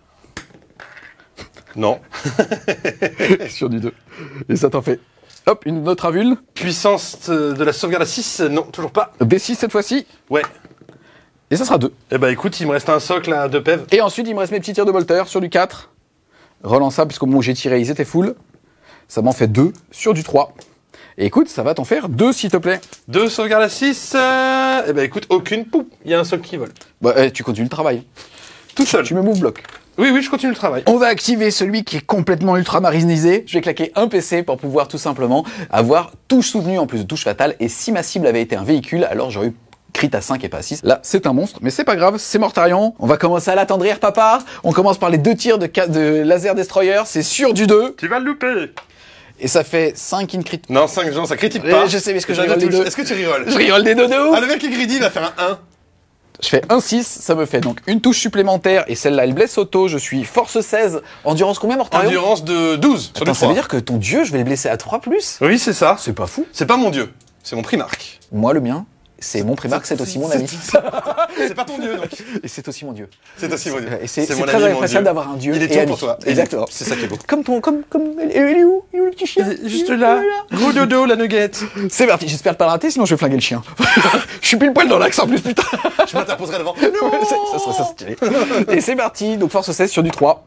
B: Non.
A: Sur du 2. Et ça t'en fait. Hop, une autre avule.
B: Puissance de la sauvegarde à 6, non, toujours pas.
A: D6 cette fois-ci.
B: Ouais.
A: Et ça sera 2.
B: Eh bah écoute, il me reste un socle à 2 PEV.
A: Et ensuite, il me reste mes petits tirs de bolter sur du 4. Relançable, puisqu'au moment où j'ai tiré, ils étaient full. Ça m'en fait 2 sur du 3. Et écoute, ça va t'en faire 2, s'il te plaît.
B: 2 sauvegardes à 6. Eh bah écoute, aucune poupe. Il y a un socle qui vole.
A: Bah, tu continues le travail.
B: Tout seul.
A: Tu me move bloc.
B: Oui, je continue le travail.
A: On va activer celui qui est complètement ultramarinisé. Je vais claquer un PC pour pouvoir tout simplement avoir touche soutenue en plus de touche fatale. Et si ma cible avait été un véhicule, alors j'aurais eu crit à 5 et pas à 6. Là, c'est un monstre, mais c'est pas grave, c'est Mortarion. On va commencer à l'attendrir, papa. On commence par les 2 tirs de laser destroyer. C'est sur du 2.
B: Tu vas le louper.
A: Et ça fait 5 in crit.
B: Non, 5 gens, ça critique pas.
A: Je sais, mais est-ce que je
B: J'ai
A: rigole
B: de
A: des
B: touche.
A: deux?
B: Est-ce que tu rigoles?
A: Je rigole des deux de ouf.
B: Ah, le mec est greedy, il va faire un 1.
A: Je fais 1-6, ça me fait donc une touche supplémentaire, et celle-là, elle blesse auto, je suis force 16, endurance combien, Mortarion?
B: Endurance de 12 sur
A: Attends,
B: du
A: ça veut
B: 3.
A: dire que ton dieu, je vais le blesser à 3+?
B: Oui, c'est ça.
A: C'est pas fou.
B: C'est pas mon dieu, c'est mon primarque.
A: Moi, le mien, c'est mon primarque, c'est aussi mon ami.
B: C'est pas ton dieu, donc.
A: Et c'est aussi mon dieu.
B: C'est aussi mon dieu.
A: Et c'est
B: mon
A: très
B: ami, mon
A: appréciable
B: dieu.
A: d'avoir un dieu
B: Il est
A: et
B: tout
A: ami.
B: pour toi.
A: Exactement.
B: C'est ça qui est beau.
A: Comme il est où? Il est où le petit chien?
B: Juste
A: Il est
B: là.
A: où,
B: Gros dodo, la nugget.
A: C'est parti, j'espère pas le rater, sinon je vais flinguer le chien. Je suis pile poil dans l'axe en plus, putain.
B: Je m'interposerai devant.
A: Ça serait ça stylé. Et c'est parti, donc force 16 sur du 3.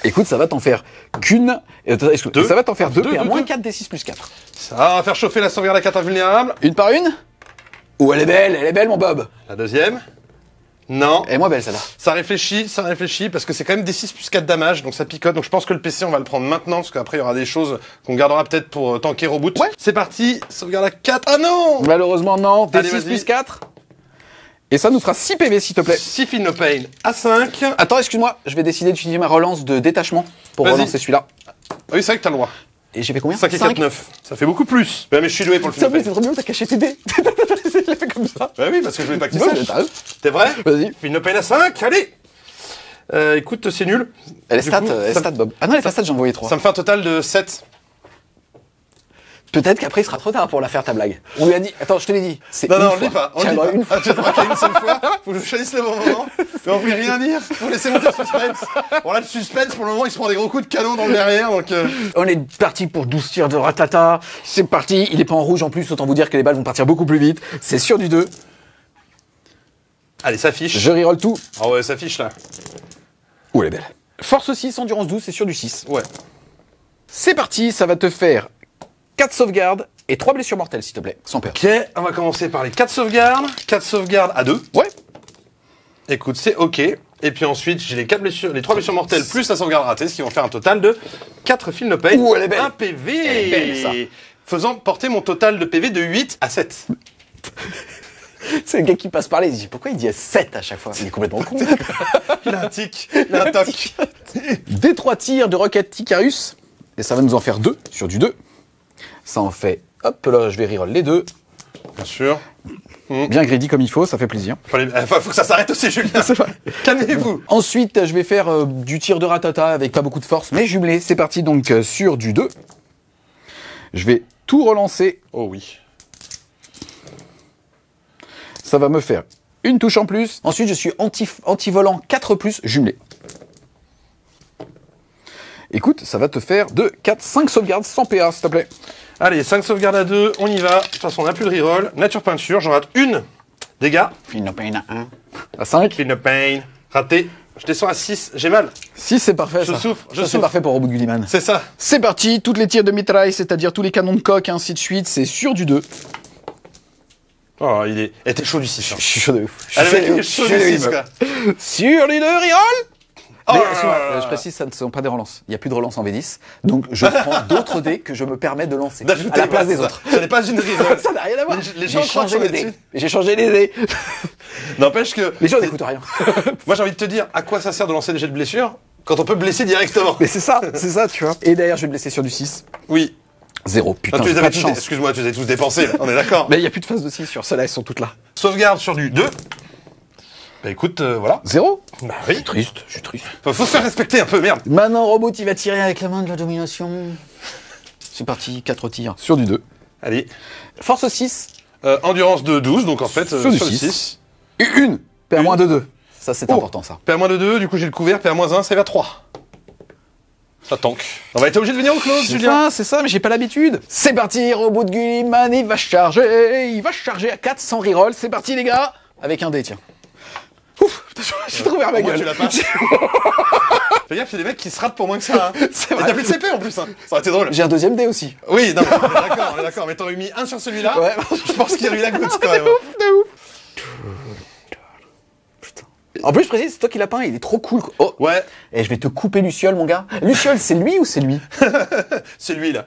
A: Écoute, ça va t'en faire qu'une.
B: Deux.
A: Ça va t'en faire 2
B: Deux,
A: et à
B: deux,
A: moins
B: deux.
A: 4 des 6 plus 4.
B: Ça va faire chauffer la sauvegarde à 4 invulnérable.
A: Une par une? Oh, elle est belle, mon Bob.
B: La deuxième. Non.
A: Elle est moins belle, celle-là.
B: Ça réfléchit, parce que c'est quand même des 6 plus 4 damage, donc ça picote. Donc je pense que le PC, on va le prendre maintenant, parce qu'après, il y aura des choses qu'on gardera peut-être pour tanker reboot.
A: Ouais.
B: C'est parti, sauvegarde à 4. Ah non!
A: Malheureusement, non. Des
B: Allez,
A: 6
B: vas-y.
A: plus 4. Et ça nous fera 6 PV, s'il te plaît.
B: 6 Feel No Pain à 5.
A: Attends, excuse-moi, je vais décider d'utiliser ma relance de détachement pour relancer celui-là.
B: Ah oui, c'est vrai que t'as le droit.
A: Et j'ai fait combien?
B: 5 et 4, 9. Ça fait beaucoup plus. Mais je suis doué pour le Feel No Pain.
A: C'est trop bien, t'as caché tes dés. Je l'ai fait comme ça.
B: Bah oui, parce que je voulais pas que tu
A: Ouais,
B: saches.
A: t'as raison.
B: T'es vrai?
A: Vas-y.
B: Feel No Pain à 5, allez. Écoute, c'est nul.
A: Elle est
B: Du
A: stat,
B: coup,
A: elle est
B: ça-
A: stat, Bob. Ah non, elle est pas stat, j'ai envoyé 3.
B: Ça me fait un total de 7.
A: Peut-être qu'après, il sera trop tard pour la faire, ta blague. On lui a dit, attends, je te l'ai dit. C'est
B: Non,
A: une
B: non, on
A: fois.
B: le dit pas. On
A: Tiens,
B: le dit
A: alors,
B: pas.
A: une fois.
B: Ah, tu as marqué une seule fois. Faut que je choisisse le bon moment. Mais on voulait rien dire. Faut laisser monter le suspense. Bon, là, le suspense, pour le moment, il se prend des gros coups de canon dans le derrière. Donc,
A: On est parti pour 12 tirs de ratata. C'est parti. Il est pas en rouge en plus, autant vous dire que les balles vont partir beaucoup plus vite. C'est sur du 2.
B: allez, ça fiche.
A: Je reroll tout.
B: Ah ouais, ça fiche là.
A: Ouh, elle est belle. Force 6, endurance 12, c'est sur du 6.
B: Ouais.
A: C'est parti, ça va te faire 4 sauvegardes et 3 blessures mortelles, s'il te plaît, sans perdre.
B: Ok, on va commencer par les 4 sauvegardes. 4 sauvegardes à 2.
A: Ouais.
B: Écoute, c'est ok. Et puis ensuite, j'ai les 3 blessures mortelles plus la sauvegarde ratée, ce qui vont faire un total de 4 Feel No Pain.
A: Ouh, elle est belle.
B: 1 PV.
A: Elle est belle, ça.
B: Faisant porter mon total de PV de 8 à 7.
A: C'est le gars qui passe par là, il dit pourquoi il dit 7 à chaque fois? Il est complètement con.
B: Il a un tic, il a un toc.
A: Des 3 tirs de Rocket Icarus. Et ça va nous en faire 2 sur du 2. Ça en fait, hop là, je vais reroll les 2.
B: Bien sûr.
A: Bien greedy comme il faut, ça fait plaisir.
B: Faut que ça s'arrête aussi, Julien.
A: C'est vrai.
B: Calmez-vous.
A: Ensuite, je vais faire du tir de ratata avec pas beaucoup de force, mais jumelé. C'est parti donc sur du 2. Je vais tout relancer.
B: Oh oui.
A: Ça va me faire une touche en plus. Ensuite, je suis anti-volant 4+, jumelé. Écoute, ça va te faire 2, 4, 5 sauvegardes sans PA, s'il te plaît.
B: Allez, 5 sauvegardes à 2, on y va. De toute façon, on n'a plus de reroll. Nature peinture, j'en rate une. Dégâts.
A: Feel No Pain à 1. À 5.
B: Feel No Pain. Raté. Je descends à 6, j'ai mal.
A: 6, c'est parfait.
B: Je
A: ça.
B: souffre, je
A: Ça, c'est
B: souffre.
A: parfait pour Robot de Gulliman.
B: C'est ça.
A: C'est parti, toutes les tirs de mitraille, c'est-à-dire tous les canons de coq, et ainsi de suite, c'est sur du 2.
B: Oh, il est. Elle était chaud du 6.
A: Je suis chaud de ouf.
B: Ah, le mec, il est chaud du 6, quoi.
A: Sur les 2 reroll.
B: Oh
A: Mais,
B: là là
A: excuse-moi,
B: là là.
A: je précise, ça ne sont pas des relances. Il n'y a plus de relance en V10. Donc, je prends d'autres dés que je me permets de lancer.
B: D'ajouter,
A: À la place
B: voilà,
A: des
B: c'est
A: autres.
B: Ça n'est pas une reroll.
A: Ça n'a rien à voir.
B: Les gens
A: J'ai
B: croient
A: changé
B: que ça
A: les
B: va
A: dés.
B: dessus.
A: J'ai changé les dés.
B: N'empêche que.
A: Les gens n'écoutent rien.
B: Moi, j'ai envie de te dire, à quoi ça sert de lancer des jets de blessure quand on peut blesser directement?
A: Mais c'est ça, tu vois. Et d'ailleurs, je vais blesser sur du 6.
B: Oui.
A: 0,
B: Non,
A: putain,
B: tu les
A: pas
B: avais
A: de
B: tous.
A: chance.
B: Excuse-moi, tu les as tous dépensés, là. On est d'accord.
A: Mais il n'y a plus de phase de 6 sur celles-là, elles sont toutes là.
B: Sauvegarde sur du 2. Bah écoute, voilà.
A: 0.
B: Bah
A: Je
B: oui.
A: suis triste, je suis triste.
B: Faut se faire respecter un peu, merde.
A: Maintenant, Robot, il va tirer avec la main de la domination. C'est parti, 4 tirs. Sur du 2.
B: Allez.
A: Force 6.
B: Endurance de 12, donc en fait,
A: Sur du
B: sur le
A: 6.
B: 6.
A: Et une. PA- de 2. Ça, c'est
B: Oh.
A: important, ça.
B: PA- de 2, du coup j'ai le couvert, PA-1, ça va à 3. Ça tank. On va être obligé de venir en close, Julien.
A: C'est ça, mais j'ai pas l'habitude. C'est parti, Robot de Gulliman, il va charger. Il va charger à 4 sans reroll. C'est parti, les gars. Avec un dé, tiens. Ouf, putain, j'ai trop ouvert ma
B: Moi,
A: gueule.
B: tu l'as pas. Fais gaffe, il y a des mecs qui se ratent pour moins que ça. Hein.
A: C'est
B: Et
A: vrai.
B: t'as plus de CP en plus, hein. Ça aurait été drôle.
A: J'ai un deuxième dé aussi.
B: Oui, non, mais on est d'accord, mais t'aurais mis un sur celui-là.
A: Ouais.
B: Je pense qu'il y a eu la goutte quand même.
A: De ouf. Putain. En plus, je précise, c'est toi qui l'as peint, il est trop cool. Quoi. Oh.
B: Ouais,
A: Et je vais te couper Luciole, mon gars. Luciole, c'est lui ou c'est lui?
B: c'est lui là.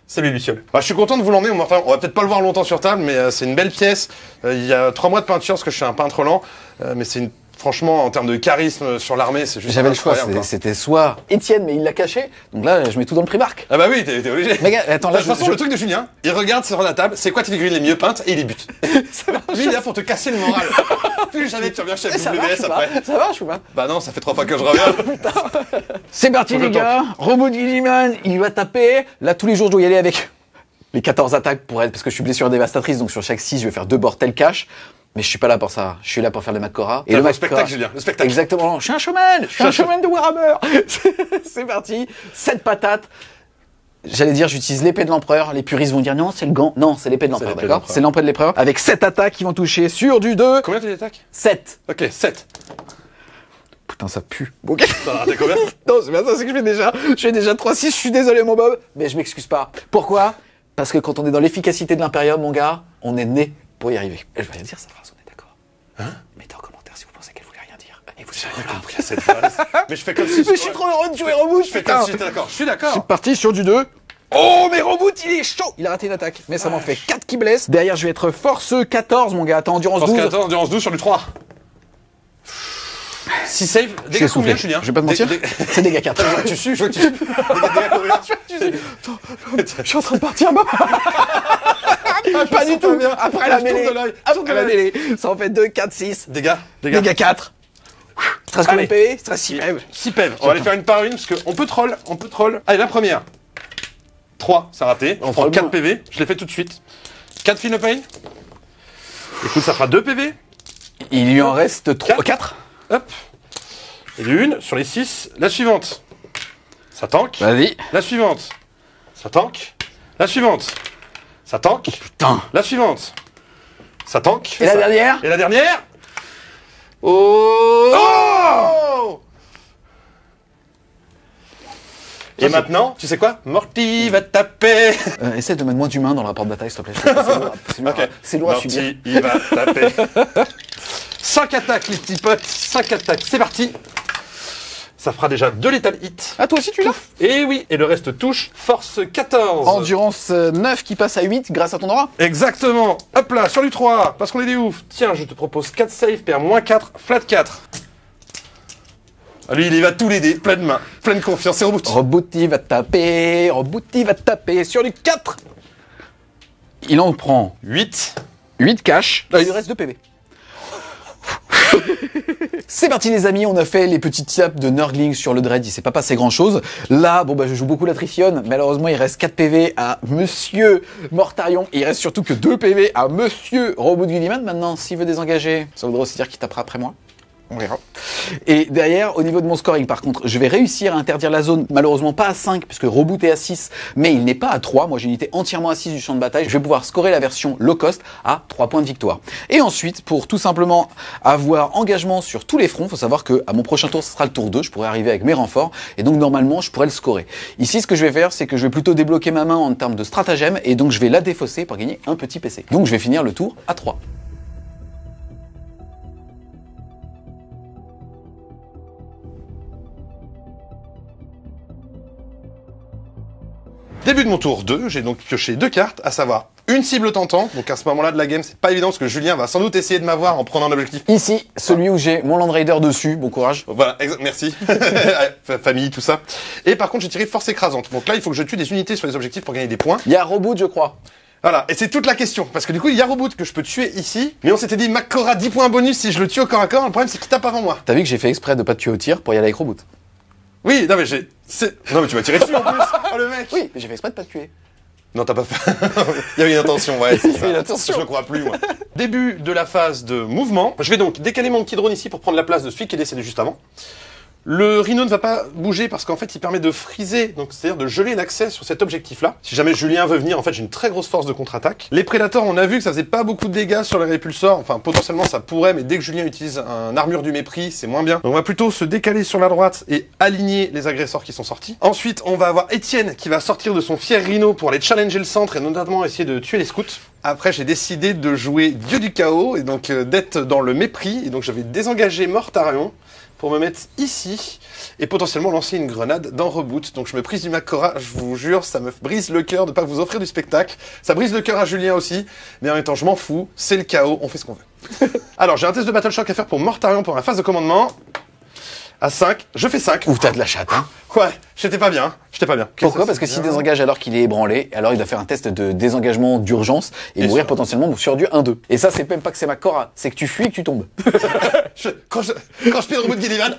B: C'est lui, Luciole. Bah, je suis content de vous l'emmener. On va peut-être pas le voir longtemps sur table, mais c'est une belle pièce. Il y a 3 mois de peinture, parce que je suis un peintre lent. Mais c'est une. Franchement, en termes de charisme sur l'armée, c'est juste.
A: J'avais le choix,
B: incroyable, quoi.
A: c'était soit Étienne, mais il l'a caché. Donc là, je mets tout dans le Primark.
B: Ah bah oui, t'es obligé.
A: Mais gars, attends,
B: De
A: là,
B: toute façon, le truc de Julien, il regarde sur la table, c'est quoi tes figurines les mieux peintes et il les bute. Lui, il est là pour te casser le moral. Plus jamais tu reviens chez
A: ça marche
B: WS
A: ou pas?
B: après.
A: Ça marche ou pas?
B: Bah non, ça fait 3 fois que je reviens.
A: C'est parti,
B: Faut
A: les
B: le
A: gars. Robot de Gilliman, il va taper. Là, tous les jours, je dois y aller avec les 14 attaques pour être, parce que je suis blessure dévastatrice, donc sur chaque 6, je vais faire 2 mortels cash. Mais je suis pas là pour ça. Je suis là pour faire le Makora.
B: Et le spectacle, Julien, le spectacle.
A: Exactement. Je suis un showman. Je suis un showman de Warhammer. C'est parti. 7 patates. J'allais dire, j'utilise l'épée de l'empereur. Les puristes vont dire non, c'est le gant. Non, c'est l'épée de l'empereur,
B: l'épée de
A: d'accord?
B: l'empereur.
A: C'est l'empereur de l'épreuve. Avec 7 attaques qui vont toucher sur du 2.
B: Combien tu attaques?
A: 7.
B: Ok, 7.
A: Putain, ça pue. Ok.
B: T'en as raté combien?
A: Non, c'est bien ça, c'est que je fais déjà. Je fais déjà 3-6, je suis désolé, mon Bob. Mais je m'excuse pas. Pourquoi? Parce que quand on est dans l'efficacité de l'Imperium, mon gars, on est né pour y arriver. Et je vais rien dire, sa phrase, on est d'accord. Hein? Mettez en commentaire si vous pensez qu'elle voulait rien dire. Et vous
B: J'ai rien compris à cette phrase. Mais je fais comme si.
A: Mais je suis trop heureux de jouer Rebouche,
B: Je fais comme si j'étais d'accord. Je suis d'accord.
A: C'est parti sur du 2. Oh Oh, mais Reboot, il est chaud. Il a raté une attaque, mais ça m'en fait 4 qui blessent. Derrière, je vais être force 14, mon gars. Attends, endurance 12.
B: Force 14, endurance 12 sur du 3. 6 save,
A: Je
B: dégâts
A: suis
B: combien,
A: essoufflé.
B: Julien?
A: Je vais pas te mentir. C'est dégâts 4.
B: Je vois que tu sues, je vois que tu sues. Dégâts combien?
A: Je suis en train de partir, maman. Pas du tout. Après la mêlée. Après la mêlée. Ça en fait 2, 4, 6.
B: Dégâts.
A: Dégâts 4. Stress combien de PV? Stress 6 PV.
B: 6 PV. On va les faire une par une parce qu'on peut troll, Allez, la première. 3, ça a raté. On prend 4 PV, je l'ai fait tout de suite. 4 Feel No Pain. Écoute, ça fera 2 PV.
A: Il lui en reste 4.
B: Hop. Et une sur les 6. La suivante. Ça tank.
A: Vas-y.
B: La suivante. Ça tank. La suivante. Ça tank.
A: Putain.
B: La suivante. Ça tank.
A: Et la dernière?
B: Et la dernière. Oh, oh. Et maintenant, tu sais quoi? Morty va taper.
A: Essaie de mettre moins d'humains dans le rapport de bataille, s'il te plaît. C'est lourd,
B: Ok.
A: c'est lourd à subir.
B: Morty, il va taper. 5 attaques, les petits potes. 5 attaques. C'est parti. Ça fera déjà 2 lethal hits.
A: Ah, toi aussi tu l'as?
B: Et oui, et le reste touche. Force 14.
A: Endurance 9 qui passe à 8 grâce à ton aura.
B: Exactement. Hop là, sur du 3, parce qu'on est des oufs. Tiens, je te propose 4 save, perd moins 4, flat 4. Ah, lui, il y va tous les dés, pleine main, pleine confiance, c'est Reboot.
A: Reboot, il va taper. Reboot, il va taper sur du 4. Il en prend
B: 8.
A: 8 cash. Il lui reste 2 PV. C'est parti les amis, on a fait les petites taps de Nurgling sur le Dread, il s'est pas passé grand chose. Là, bon bah je joue beaucoup l'attrition, malheureusement il reste 4 PV à Monsieur Mortarion, et il reste surtout que 2 PV à Monsieur Reboot Gilliman. Maintenant, s'il veut désengager, ça voudrait aussi dire qu'il tapera après moi. On verra. Et derrière, au niveau de mon scoring, par contre, je vais réussir à interdire la zone, malheureusement pas à 5, puisque Reboot est à 6, mais il n'est pas à 3. Moi, j'ai une unité entièrement à 6 du champ de bataille. Je vais pouvoir scorer la version low cost à 3 points de victoire. Et ensuite, pour tout simplement avoir engagement sur tous les fronts, faut savoir que à mon prochain tour, ce sera le tour 2, je pourrai arriver avec mes renforts, et donc normalement, je pourrais le scorer. Ici, ce que je vais faire, c'est que je vais plutôt débloquer ma main en termes de stratagème, et donc je vais la défausser pour gagner un petit PC. Donc je vais finir le tour à 3.
B: Début de mon tour 2, j'ai donc pioché 2 cartes, à savoir une cible tentant. Donc à ce moment-là de la game, c'est pas évident parce que Julien va sans doute essayer de m'avoir en prenant un objectif.
A: Ici, celui où j'ai mon Land Raider dessus, bon courage.
B: Voilà, merci. Famille, tout ça. Et par contre, j'ai tiré force écrasante. Donc là, il faut que je tue des unités sur les objectifs pour gagner des points.
A: Il y a Reboot, je crois.
B: Voilà, et c'est toute la question. Parce que du coup, il y a Reboot que je peux tuer ici. Mais on s'était dit, Makora 10 points bonus si je le tue au corps à corps. Le problème, c'est qu'il tape avant moi.
A: T'as vu que j'ai fait exprès de pas te tuer au tir pour y aller avec Reboot?
B: Oui, non mais non mais tu m'as tiré dessus en plus. Oh le mec.
A: Oui, mais j'ai fait exprès de pas te tuer.
B: Non, t'as pas fait. Il y avait une intention, ouais.
A: Il y avait une intention.
B: Je le crois plus, moi. Début de la phase de mouvement. Je vais donc décaler mon petit drone ici pour prendre la place de celui qui est décédé juste avant. Le Rhino ne va pas bouger parce qu'en fait, il permet de freezer, donc c'est-à-dire de geler l'accès sur cet objectif-là. Si jamais Julien veut venir, en fait, j'ai une très grosse force de contre-attaque. Les Prédateurs, on a vu que ça faisait pas beaucoup de dégâts sur les répulsors. Enfin, potentiellement, ça pourrait, mais dès que Julien utilise un armure du mépris, c'est moins bien. Donc, on va plutôt se décaler sur la droite et aligner les agresseurs qui sont sortis. Ensuite, on va avoir Étienne qui va sortir de son fier Rhino pour aller challenger le centre et notamment essayer de tuer les scouts. Après, j'ai décidé de jouer Dieu du Chaos et donc d'être dans le mépris. Et donc, je vais désengager Mortarion pour me mettre ici et potentiellement lancer une grenade dans Reboot. Donc je me prise du Makora, je vous jure, ça me brise le cœur de pas vous offrir du spectacle. Ça brise le cœur à Julien aussi, mais en même temps je m'en fous, c'est le chaos, on fait ce qu'on veut. Alors j'ai un test de Battle Shock à faire pour Mortarion pour la phase de commandement. À 5, je fais 5.
A: Ou t'as de la chatte, hein.
B: Ouais, j'étais pas bien.
A: Pourquoi? Parce que s'il désengage alors qu'il est ébranlé, alors il doit faire un test de désengagement d'urgence et mourir potentiellement sur du 1-2. Et ça, c'est même pas que c'est Makora, c'est que tu fuis et que tu tombes.
B: Quand je pile Reboot Gilliman,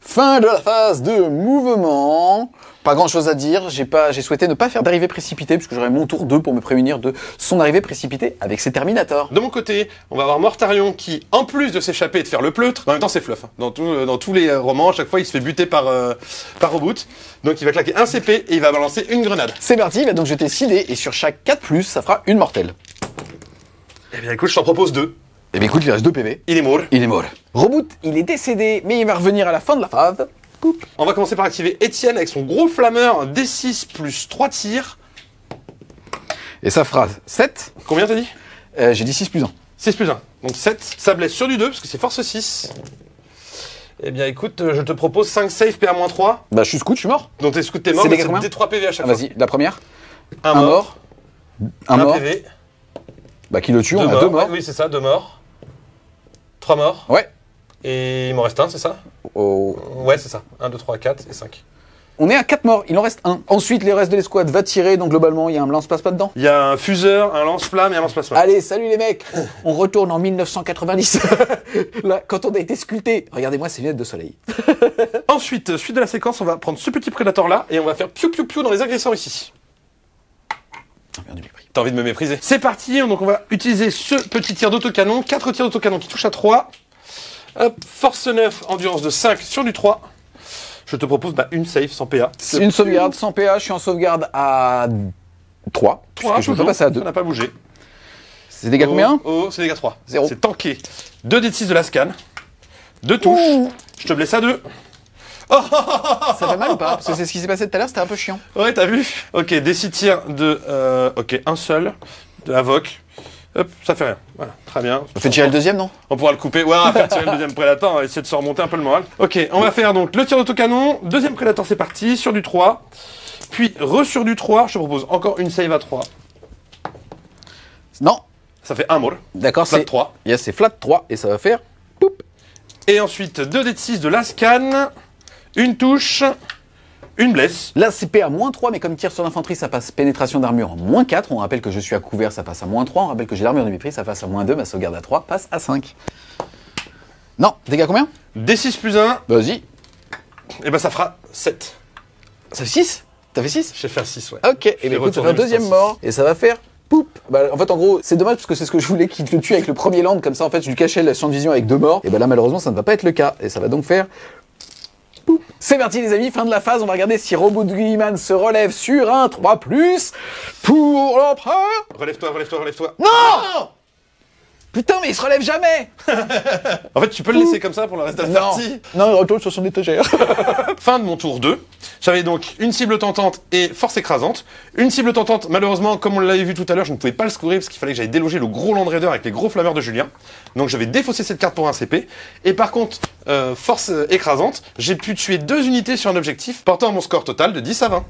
A: Fin de la phase de mouvement. Pas grand chose à dire, j'ai souhaité ne pas faire d'arrivée précipitée puisque j'aurai mon tour 2 pour me prémunir de son arrivée précipitée avec ses Terminators.
B: De mon côté, on va avoir Mortarion qui, en plus de s'échapper et de faire le pleutre, en même temps c'est fluff. Hein. Dans tous les romans, à chaque fois il se fait buter par Reboot. Donc il va claquer un CP et il va balancer une grenade.
A: C'est parti, il va donc jeter 6 dés et sur chaque 4+, ça fera une mortelle.
B: Eh bien écoute, je t'en propose 2.
A: Eh bien écoute, il reste 2 PV.
B: Il est mort.
A: Il est mort. Reboot, il est décédé, mais il va revenir à la fin de la phase. Poup.
B: On va commencer par activer Étienne avec son gros flammeur D6 plus 3 tirs.
A: Et ça fera 7.
B: Combien t'as dit?
A: J'ai dit 6 plus 1.
B: 6 plus 1. Donc 7. Ça blesse sur du 2 parce que c'est force 6. Eh bien écoute, je te propose 5 safe PA-3.
A: Bah je suis scout, je suis mort.
B: Donc t'es scout, t'es mort,
A: C'est
B: mais
A: des
B: c'est
A: combien
B: des 3 PV à chaque
A: Ah,
B: fois.
A: vas-y, la première.
B: Un mort.
A: Un mort.
B: PV.
A: Bah qui le tue, on a
B: morts.
A: 2 morts.
B: Ouais, oui, c'est ça, 2 morts. 3 morts.
A: Ouais.
B: Et il m'en reste un, c'est ça?
A: Oh.
B: Ouais, c'est ça. 1, 2, 3, 4 et 5.
A: On est à 4 morts, il en reste un. Ensuite, les restes de l'escouade va tirer, donc globalement, il y a un lance-plasma dedans.
B: Il y a un fuseur, un lance-flamme et un lance-plasma.
A: Allez, salut les mecs. On retourne en 1990. Là, quand on a été sculpté. Regardez-moi ces lunettes de soleil.
B: Ensuite, suite de la séquence, on va prendre ce petit prédateur là et on va faire piou piou piou dans les agresseurs ici.
A: Bien du mépris.
B: T'as envie de me mépriser? C'est parti, donc on va utiliser ce petit tir d'autocanon, 4 tirs d'autocanon qui touchent à 3. Hop, force 9, endurance de 5 sur du 3. Je te propose une save sans PA.
A: C'est une sauvegarde sans PA, je suis en sauvegarde à 3.
B: 3,
A: puisque je peux passer à 2.
B: Ça n'a pas bougé.
A: C'est dégâts combien?
B: Oh, c'est dégâts 3.
A: 0.
B: C'est tanké. 2 d 6 de la scan. 2 touches.
A: Ouh.
B: Je te blesse à 2.
A: Ça fait mal ou pas? Parce que c'est ce qui s'est passé tout à l'heure, c'était un peu chiant.
B: Ouais, t'as vu? Ok, des 6 tirs de... ok, un seul. De Avoc. Hop, ça fait rien. Voilà, très bien.
A: On fait tirer le deuxième, non?
B: On pourra le couper. Ouais, on va faire tirer le deuxième prédateur. On va essayer de se remonter un peu le moral. Ok, on va faire donc le tir d'autocanon. Deuxième prédateur, c'est parti. Sur du 3. Puis, sur du 3. Je te propose encore une save à 3.
A: Non.
B: Ça fait un mort.
A: D'accord,
B: Flat
A: c'est
B: 3.
A: Yes, c'est flat 3 et ça va faire poup.
B: Et ensuite, 2 d 6 de la scan. Une touche. Une blesse.
A: Là, c'est PA -3, mais comme tir sur l'infanterie, ça passe pénétration d'armure en -4. On rappelle que je suis à couvert, ça passe à -3. On rappelle que j'ai l'armure de mépris, ça passe à -2. Ma sauvegarde à 3 passe à 5. Non, dégâts combien?
B: D6 plus 1.
A: Vas-y.
B: Et ben ça fera 7.
A: Ça fait 6? T'as fait 6?
B: J'ai fait un 6, ouais.
A: Ok, et bien écoute, ça fait un deuxième mort. Et ça va faire poup. Bah, en fait, en gros, c'est dommage parce que c'est ce que je voulais qu'il te le tue avec le premier land. Comme ça, en fait, je lui cachais la champ de vision avec 2 morts. Et ben là, malheureusement, ça ne va pas être le cas. Et ça va donc faire... C'est parti les amis, fin de la phase, on va regarder si Robot Gulliman se relève sur un 3+, pour l'empereur.
B: Relève-toi, relève-toi, relève-toi.
A: Non. Putain, mais il se relève jamais.
B: En fait, tu peux le laisser comme ça pour le reste de la partie.
A: Non, il retourne sur son étagère.
B: Fin de mon tour 2. J'avais donc une cible tentante et force écrasante. Une cible tentante, malheureusement, comme on l'avait vu tout à l'heure, je ne pouvais pas le secourir parce qu'il fallait que j'aille déloger le gros Land Raider avec les gros flammeurs de Julien. Donc je vais défausser cette carte pour un CP. Et par contre, force écrasante, j'ai pu tuer 2 unités sur un objectif, portant mon score total de 10 à 20.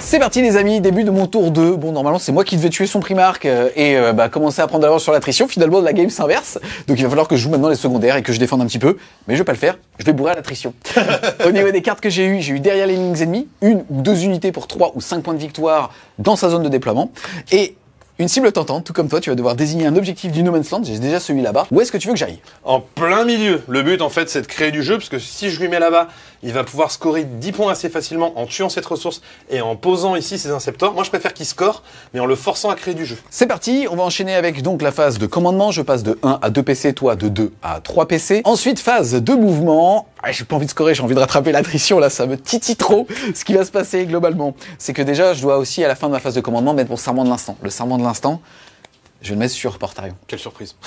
A: C'est parti les amis, début de mon tour 2. Bon, normalement c'est moi qui devais tuer son Primarque et commencer à prendre de l'avance sur l'attrition. Finalement la game s'inverse. Donc il va falloir que je joue maintenant les secondaires et que je défende un petit peu. Mais je vais pas le faire, je vais bourrer à l'attrition. Au niveau des cartes que j'ai eu derrière les lignes ennemies, 1 ou 2 unités pour 3 ou 5 points de victoire dans sa zone de déploiement. Et une cible tentante, tout comme toi, tu vas devoir désigner un objectif du No Man's Land. J'ai déjà celui là-bas. Où est-ce que tu veux que j'aille?
B: En plein milieu. Le but, en fait, c'est de créer du jeu, parce que si je lui mets là-bas, il va pouvoir scorer 10 points assez facilement en tuant cette ressource et en posant ici ses inceptors. Moi, je préfère qu'il score, mais en le forçant à créer du jeu.
A: C'est parti, on va enchaîner avec donc la phase de commandement. Je passe de 1 à 2 PC, toi de 2 à 3 PC. Ensuite, phase de mouvement. Ah, j'ai pas envie de scorer, j'ai envie de rattraper l'attrition, là, ça me titille trop. Ce qui va se passer globalement, c'est que déjà, je dois aussi, à la fin de ma phase de commandement, mettre mon serment de l'instant. Le serment de l'instant, je vais le mettre sur Portarion.
B: Quelle surprise.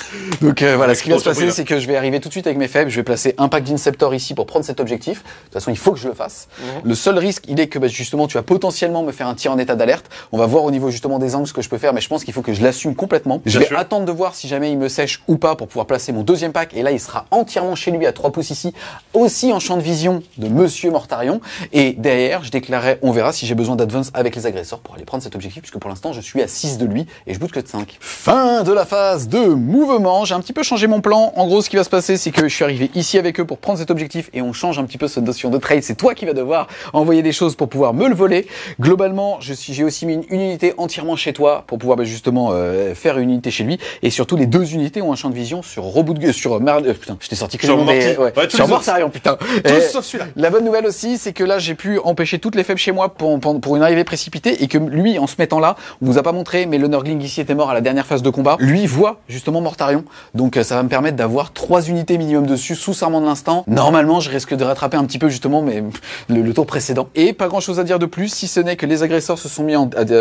A: Donc voilà, ce qui va se passer,
B: surprise,
A: c'est que je vais arriver tout de suite avec mes faibles, je vais placer un pack d'Inceptor ici pour prendre cet objectif. De toute façon, il faut que je le fasse. Le seul risque, il est que justement, tu vas potentiellement me faire un tir en état d'alerte. On va voir au niveau justement des angles ce que je peux faire, mais je pense qu'il faut que je l'assume complètement. Je vais attendre de voir si jamais il me sèche ou pas pour pouvoir placer mon deuxième pack. Et là, il sera entièrement chez lui à 3 pouces ici, aussi en champ de vision de Monsieur Mortarion. Et derrière, je déclarerai, on verra si j'ai besoin d'advance avec les agresseurs pour aller prendre cet objectif, puisque pour l'instant, je suis à 6 de lui et je bouge que de 5. Fin de la phase de mouvement. J'ai un petit peu changé mon plan. En gros, ce qui va se passer, c'est que je suis arrivé ici avec eux pour prendre cet objectif et on change un petit peu cette notion de trade. C'est toi qui vas devoir envoyer des choses pour pouvoir me le voler. Globalement, j'ai aussi mis une unité entièrement chez toi pour pouvoir justement faire une unité chez lui. Et surtout, les 2 unités ont un champ de vision sur Robot de sur putain, je t'ai sorti que
B: sur
A: le nom, mais sur Mortarion, putain.
B: Tous sauf celui-là.
A: La bonne nouvelle aussi, c'est que là, j'ai pu empêcher toutes les faibles chez moi pour une arrivée précipitée et que lui, en se mettant là, on vous a pas montré, mais le Nurgling ici était mort à la dernière phase phase de combat, lui voit justement Mortarion. Donc ça va me permettre d'avoir 3 unités minimum dessus sous serment de l'instant. Normalement, je risque de rattraper un petit peu justement mais le tour précédent. Et pas grand chose à dire de plus, si ce n'est que les agresseurs se sont mis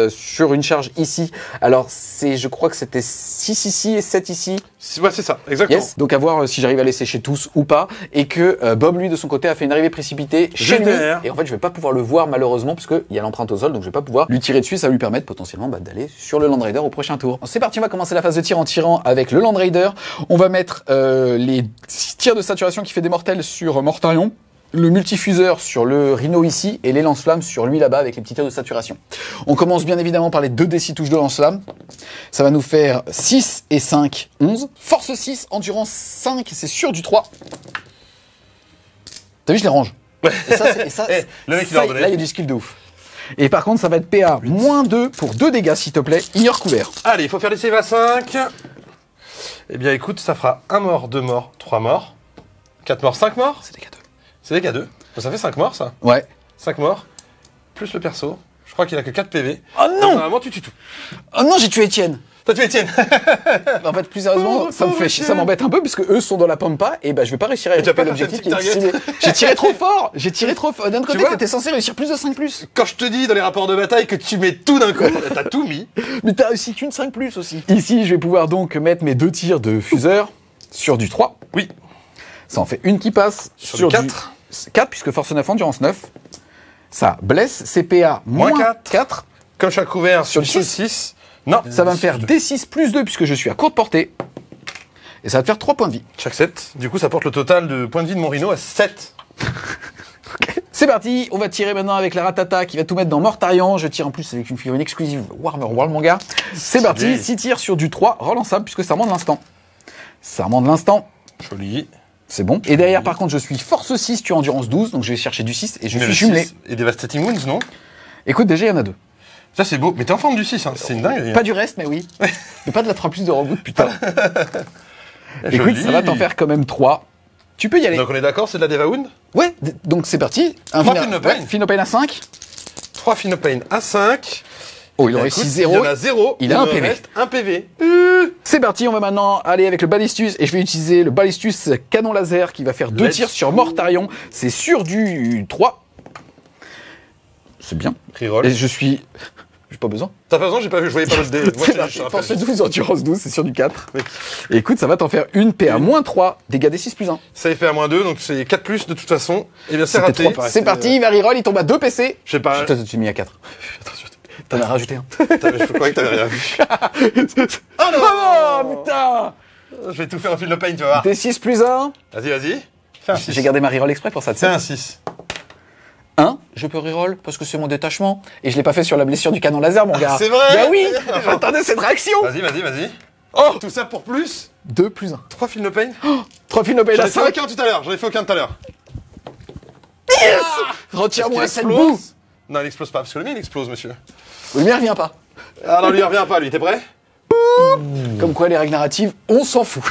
A: sur une charge ici. Alors je crois que c'était 6 ici et 7 ici.
B: Ouais, c'est ça, exactement.
A: Yes. Donc à voir si j'arrive à les sécher tous ou pas. Et que Bob, lui, de son côté, a fait une arrivée précipitée chez lui. Et en fait, je vais pas pouvoir le voir malheureusement, parce qu'il y a l'empreinte au sol, donc je vais pas pouvoir lui tirer dessus. Ça va lui permettre potentiellement d'aller sur le Land Raider au prochain tour. C'est parti, on va commencer la phase de tir en tirant avec le Land Raider. On va mettre les tirs de saturation qui fait des mortels sur Mortarion, le multifuseur sur le Rhino ici, et les lance-flammes sur lui là-bas avec les petits tirs de saturation. On commence bien évidemment par les 2 D6 touches de lance-flammes. Ça va nous faire 6 et 5, 11. Force 6, endurance 5, c'est sûr du 3. T'as vu, je les range.
B: Ouais.
A: Et ça,
B: le mec, il a ordonné.
A: là, il y a du skill de ouf. Et par contre, ça va être PA -2 pour 2 dégâts, s'il te plaît. Ignore couvert.
B: Allez, il faut faire les save à 5. Eh bien, écoute, ça fera 1 mort, 2 morts, 3 morts, 4 morts, 5 morts.
A: C'est des K2.
B: C'est des K2. Ça fait 5 morts, ça.
A: Ouais.
B: 5 morts, plus le perso. Je crois qu'il a que 4 PV.
A: Oh non!
B: Normalement, tu tues tout.
A: Oh non, j'ai tué Étienne.
B: Toi, tu Étienne.
A: En fait, plus sérieusement, ça m'embête un peu parce que eux sont dans la pampa et je vais pas réussir à récupérer l'objectif qui est stylé. J'ai tiré trop fort. D'un côté, t'étais censé réussir plus de 5+.
B: Quand je te dis dans les rapports de bataille que tu mets tout d'un coup, t'as tout mis.
A: Mais t'as réussi qu'une 5+ aussi. Ici, je vais pouvoir donc mettre mes 2 tirs de fuseur sur du 3.
B: Oui.
A: Ça en fait une qui passe
B: sur du 4.
A: 4 puisque force 9, endurance 9. Ça blesse, CPA -4.
B: Comme chaque couvert
A: sur du
B: 6. Non.
A: Ça va me faire D6 +2 puisque je suis à courte portée. Et ça va te faire 3 points de vie.
B: Chaque 7. Du coup, ça porte le total de points de vie de mon Rhino à 7.
A: Okay. C'est parti, on va tirer maintenant avec la Ratata qui va tout mettre dans Mortarion. Je tire en plus avec une figurine exclusive Warhammer World, mon gars. C'est parti, 6 tirs sur du 3, relançable puisque ça remonte de l'instant. Ça remonte de l'instant.
B: Joli.
A: C'est bon. Et derrière, par contre, je suis force 6, tu as endurance 12, donc je vais chercher du 6 et je suis jumelé.
B: Et Devastating Wounds, non?
A: Écoute, déjà, il y en a 2.
B: Ça, c'est beau. Mais t'es en forme du 6, hein. C'est une dinguerie.
A: Pas du reste, mais oui. Mais pas de la 3+ de reboot, putain. Écoute, ça va t'en faire quand même 3. Tu peux y aller.
B: Donc on est d'accord, c'est de la Deva Wound?
A: Ouais, donc c'est parti.
B: 3 Finopane.
A: Finopane à 5.
B: 3 Finopane à 5.
A: Oh, il en réussit 0.
B: Il en a 0.
A: Il a un PV.
B: Reste un PV.
A: C'est parti, on va maintenant aller avec le Ballistus. Et je vais utiliser le Ballistus canon laser qui va faire 2 tirs sur Mortarion. C'est sur du 3. C'est bien.
B: Reroll.
A: Et je suis... J'ai pas besoin.
B: T'as pas besoin, j'ai pas vu, je voyais pas le dé.
A: Force 12, endurance 12, c'est sur du 4. Oui. Et écoute, ça va t'en faire une PA -3, dégâts des 6 +1.
B: Ça est fait à -2, donc c'est 4+ de toute façon. Et bien c'est raté.
A: C'est parti, il va reroll, il tombe à 2 PC.
B: Je sais pas.
A: Putain, tu t'es mis à 4. T'en as rajouté un.
B: Je croyais que t'avais rien vu.
A: Oh non! Oh putain!
B: Je vais tout faire au fil de pain, tu vas voir.
A: D6 +1.
B: Vas-y. Fais un 6.
A: J'ai gardé ma reroll exprès pour ça.
B: C'est un 6.
A: 1, je peux reroll parce que c'est mon détachement. Et je l'ai pas fait sur la blessure du canon laser, mon gars.
B: C'est vrai?
A: Bah oui! J'attendais cette réaction!
B: Vas-y. Oh! Tout ça pour plus?
A: 2 +1.
B: 3 fils de pain?
A: 3 fils de pain à 5.
B: J'en ai fait aucun tout à l'heure.
A: Yes! Retire-moi cette boue!
B: Non, il explose pas, parce que le mien il explose, monsieur.
A: Le mien revient pas.
B: Ah non, lui il revient pas, lui, t'es prêt?
A: Comme quoi, les règles narratives, on s'en fout.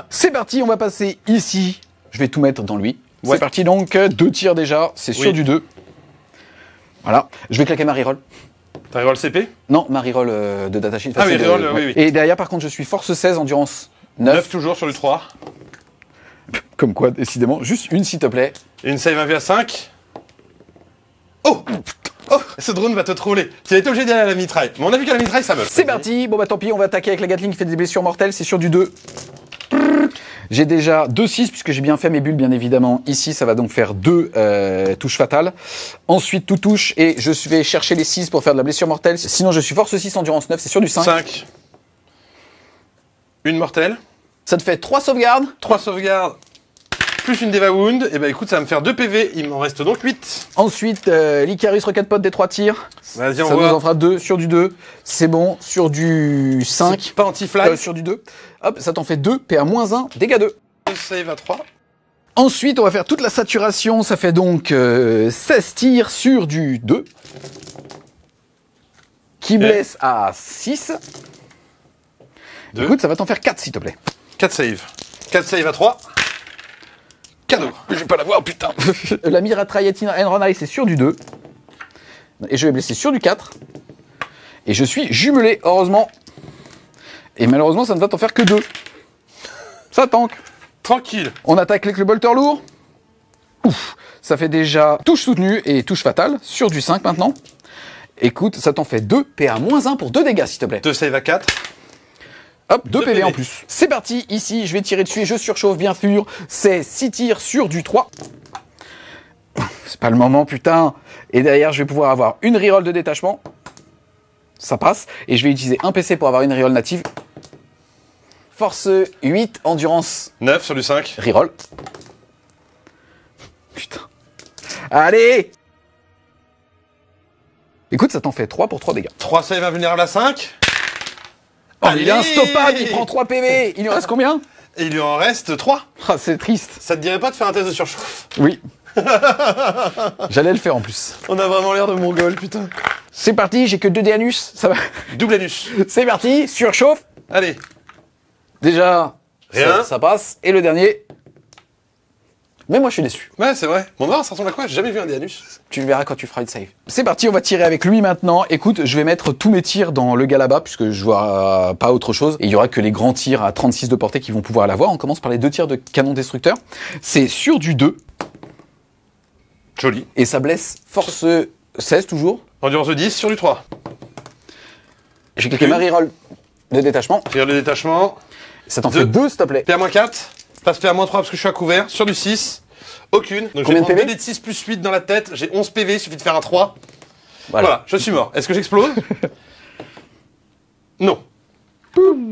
A: C'est parti, on va passer ici. Je vais tout mettre dans lui. Ouais. C'est parti donc, 2 tirs déjà, c'est sur du 2. Voilà, je vais claquer ma reroll.
B: T'as reroll CP?
A: Non, ma reroll de datasheet.
B: Ah oui, reroll, oui.
A: Et derrière, par contre, je suis force 16, endurance 9.
B: 9 toujours sur le 3.
A: Comme quoi, décidément, juste une s'il te plaît.
B: Une save 1v à 5. Oh! Ce drone va te troller. Tu as été obligé d'aller à la mitraille. Mais on a vu qu'à la mitraille, ça meurt.
A: C'est parti. Bon bah tant pis, on va attaquer avec la Gatling qui fait des blessures mortelles. C'est sur du 2. J'ai déjà 2-6 puisque j'ai bien fait mes bulles, bien évidemment. Ici, ça va donc faire 2 touches fatales. Ensuite, tout touche et je vais chercher les 6 pour faire de la blessure mortelle. Sinon, je suis force 6, endurance 9. C'est sur du 5.
B: 5. Une mortelle.
A: Ça te fait 3 sauvegardes.
B: 3 sauvegardes. Plus une Deva Wound, et bah écoute, ça va me faire 2 PV, il m'en reste donc 8.
A: Ensuite, l'Icarus Rocket Pod des 3 tirs.
B: Vas-y, on
A: ça
B: voit.
A: nous en fera 2 sur du 2. C'est bon, sur du 5.
B: Pas anti-fly.
A: Sur du 2. Hop, ça t'en fait 2, PA -1, dégâts 2.
B: Save à 3.
A: Ensuite, on va faire toute la saturation, ça fait donc 16 tirs sur du 2. Qui blesse à 6.
B: 2.
A: Écoute, ça va t'en faire 4 s'il te plaît.
B: 4 save. 4 save à 3. Cadeau.
A: Je vais pas l'avoir, putain. La Miratrayatina Enronai, c'est sur du 2. Et je vais blesser sur du 4. Et je suis jumelé, heureusement. Et malheureusement, ça ne va t'en faire que 2. Ça tank.
B: Tranquille.
A: On attaque avec le bolter lourd. Ouf, ça fait déjà touche soutenue et touche fatale sur du 5 maintenant. Écoute, ça t'en fait 2 PA-1 pour 2 dégâts, s'il te plaît.
B: 2 save à 4.
A: Hop, 2 PV en plus. C'est parti, ici, je vais tirer dessus et je surchauffe, bien sûr. C'est 6 tirs sur du 3. C'est pas le moment, putain. Et derrière, je vais pouvoir avoir une reroll de détachement. Ça passe. Et je vais utiliser un PC pour avoir une reroll native. Force 8, endurance.
B: 9 sur du 5.
A: Reroll. Putain. Allez! Écoute, ça t'en fait 3 pour 3 dégâts.
B: 3 save invulnérable à 5.
A: Oh, il est instoppable, il prend 3 PV. Il lui reste combien?
B: Et il lui en reste 3.
A: Ah, c'est triste.
B: Ça te dirait pas de faire un test de surchauffe?
A: Oui. J'allais le faire en plus.
B: On a vraiment l'air de mongol, putain.
A: C'est parti, j'ai que 2 dés anus. Ça va.
B: Double anus.
A: C'est parti, surchauffe.
B: Allez.
A: Déjà,
B: Rien.
A: ça passe. Et le dernier. Mais moi, je suis déçu.
B: Ouais, c'est vrai. Bon, non, ça ressemble à quoi? J'ai jamais vu un dé anus.
A: Tu le verras quand tu feras une save. C'est parti, on va tirer avec lui maintenant. Écoute, je vais mettre tous mes tirs dans le gars là-bas, puisque je vois pas autre chose. Et il y aura que les grands tirs à 36 de portée qui vont pouvoir l'avoir. On commence par les 2 tirs de canon destructeur. C'est sur du 2.
B: Joli.
A: Et ça blesse force 16 toujours.
B: Endurance de 10 sur du 3.
A: J'ai cliqué ma reroll de détachement.
B: Tire le détachement.
A: Ça t'en fait 2, s'il te plaît.
B: PA-4. Passe PA-3 parce que je suis à couvert. Sur du 6. Aucune. Donc
A: Combien
B: je
A: de
B: vais prendre
A: PV
B: 2 d 6 plus 8 dans la tête. J'ai 11 PV, il suffit de faire un 3.
A: Voilà.
B: Voilà, je suis mort. Est-ce que j'explose? Non.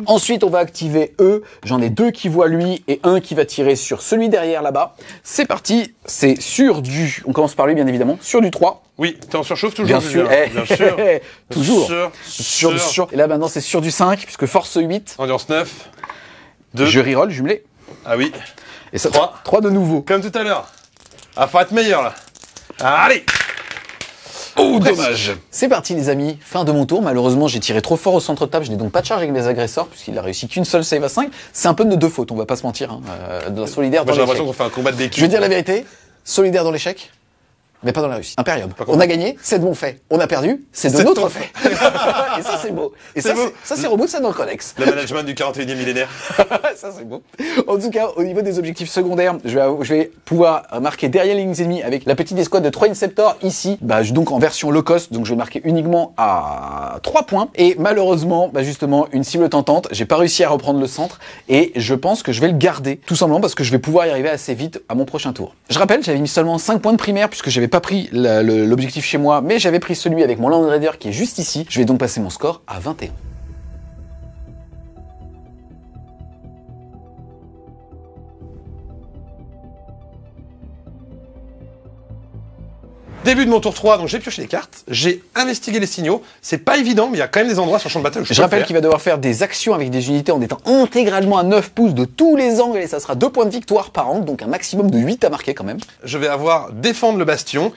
A: Ensuite, on va activer eux. J'en ai 2 qui voient lui et 1 qui va tirer sur celui derrière là-bas. C'est parti. C'est sur du... On commence par lui, bien évidemment. Sur du 3.
B: Oui, t'es en surchauffe toujours?
A: Bien sûr.
B: Bien sûr.
A: Toujours.
B: Sûr.
A: Sur. Et là, maintenant, c'est sur du 5, puisque force 8.
B: Endurance 9. 2.
A: Je reroll, jumelé.
B: Ah oui.
A: Et ça,
B: 3.
A: 3 de nouveau.
B: Comme tout à l'heure. Ah, faut être meilleur, là. Allez.
A: Oh, dommage. C'est parti, les amis. Fin de mon tour. Malheureusement, j'ai tiré trop fort au centre de table. Je n'ai donc pas de charge avec mes agresseurs, puisqu'il a réussi qu'une seule save à 5. C'est un peu de nos 2 fautes, on va pas se mentir. Hein. De la solidaire
B: Moi,
A: dans
B: j'ai
A: l'échec.
B: l'impression qu'on fait un combat de d'équipe.
A: Je vais dire la vérité. Solidaire dans l'échec, mais pas dans la réussite. Impérium. On a gagné, c'est de mon fait. On a perdu, c'est de notre fait. Et ça, c'est beau. Et ça, c'est Robout, ça dans le codex.
B: Le management du 41e millénaire.
A: Ça, c'est beau. En tout cas, au niveau des objectifs secondaires, je vais pouvoir marquer derrière les lignes ennemies avec la petite escouade de 3 Inceptors ici, donc en version low cost, donc je vais marquer uniquement à 3 points. Et malheureusement, justement, une cible tentante, j'ai pas réussi à reprendre le centre et je pense que je vais le garder, tout simplement parce que je vais pouvoir y arriver assez vite à mon prochain tour. Je rappelle, j'avais mis seulement 5 points de primaire puisque j'avais pas pris l'objectif chez moi, mais j'avais pris celui avec mon Land Raider qui est juste ici. Je vais donc passer mon score à 21.
B: Début de mon tour 3, donc j'ai pioché les cartes, j'ai investigué les signaux, c'est pas évident, mais il y a quand même des endroits sur le champ de bataille où
A: je rappelle qu'il va devoir faire des actions avec des unités en étant intégralement à 9 pouces de tous les angles et ça sera 2 points de victoire par angle, donc un maximum de 8 à marquer quand même.
B: Je vais avoir défendre le bastion.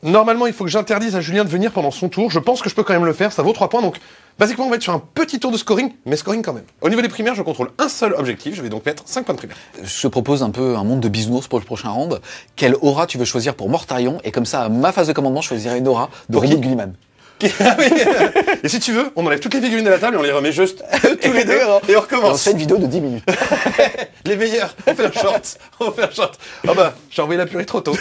B: Normalement, il faut que j'interdise à Julien de venir pendant son tour. Je pense que je peux quand même le faire, ça vaut 3 points. Donc, basiquement, on va être sur un petit tour de scoring, mais scoring quand même. Au niveau des primaires, je contrôle un seul objectif. Je vais donc mettre 5 points de primaire.
A: Je te propose un peu un monde de bisounours pour le prochain round. Quelle aura tu veux choisir pour Mortarion? Et comme ça, à ma phase de commandement, je choisirai une aura de Robout Gulliman.
B: Et si tu veux, on enlève toutes les figurines de la table et on les remet juste tous les deux et on recommence.
A: On fait une vidéo de 10 minutes.
B: Les meilleurs, on fait un short. Ah bah, j'ai envoyé la purée trop tôt.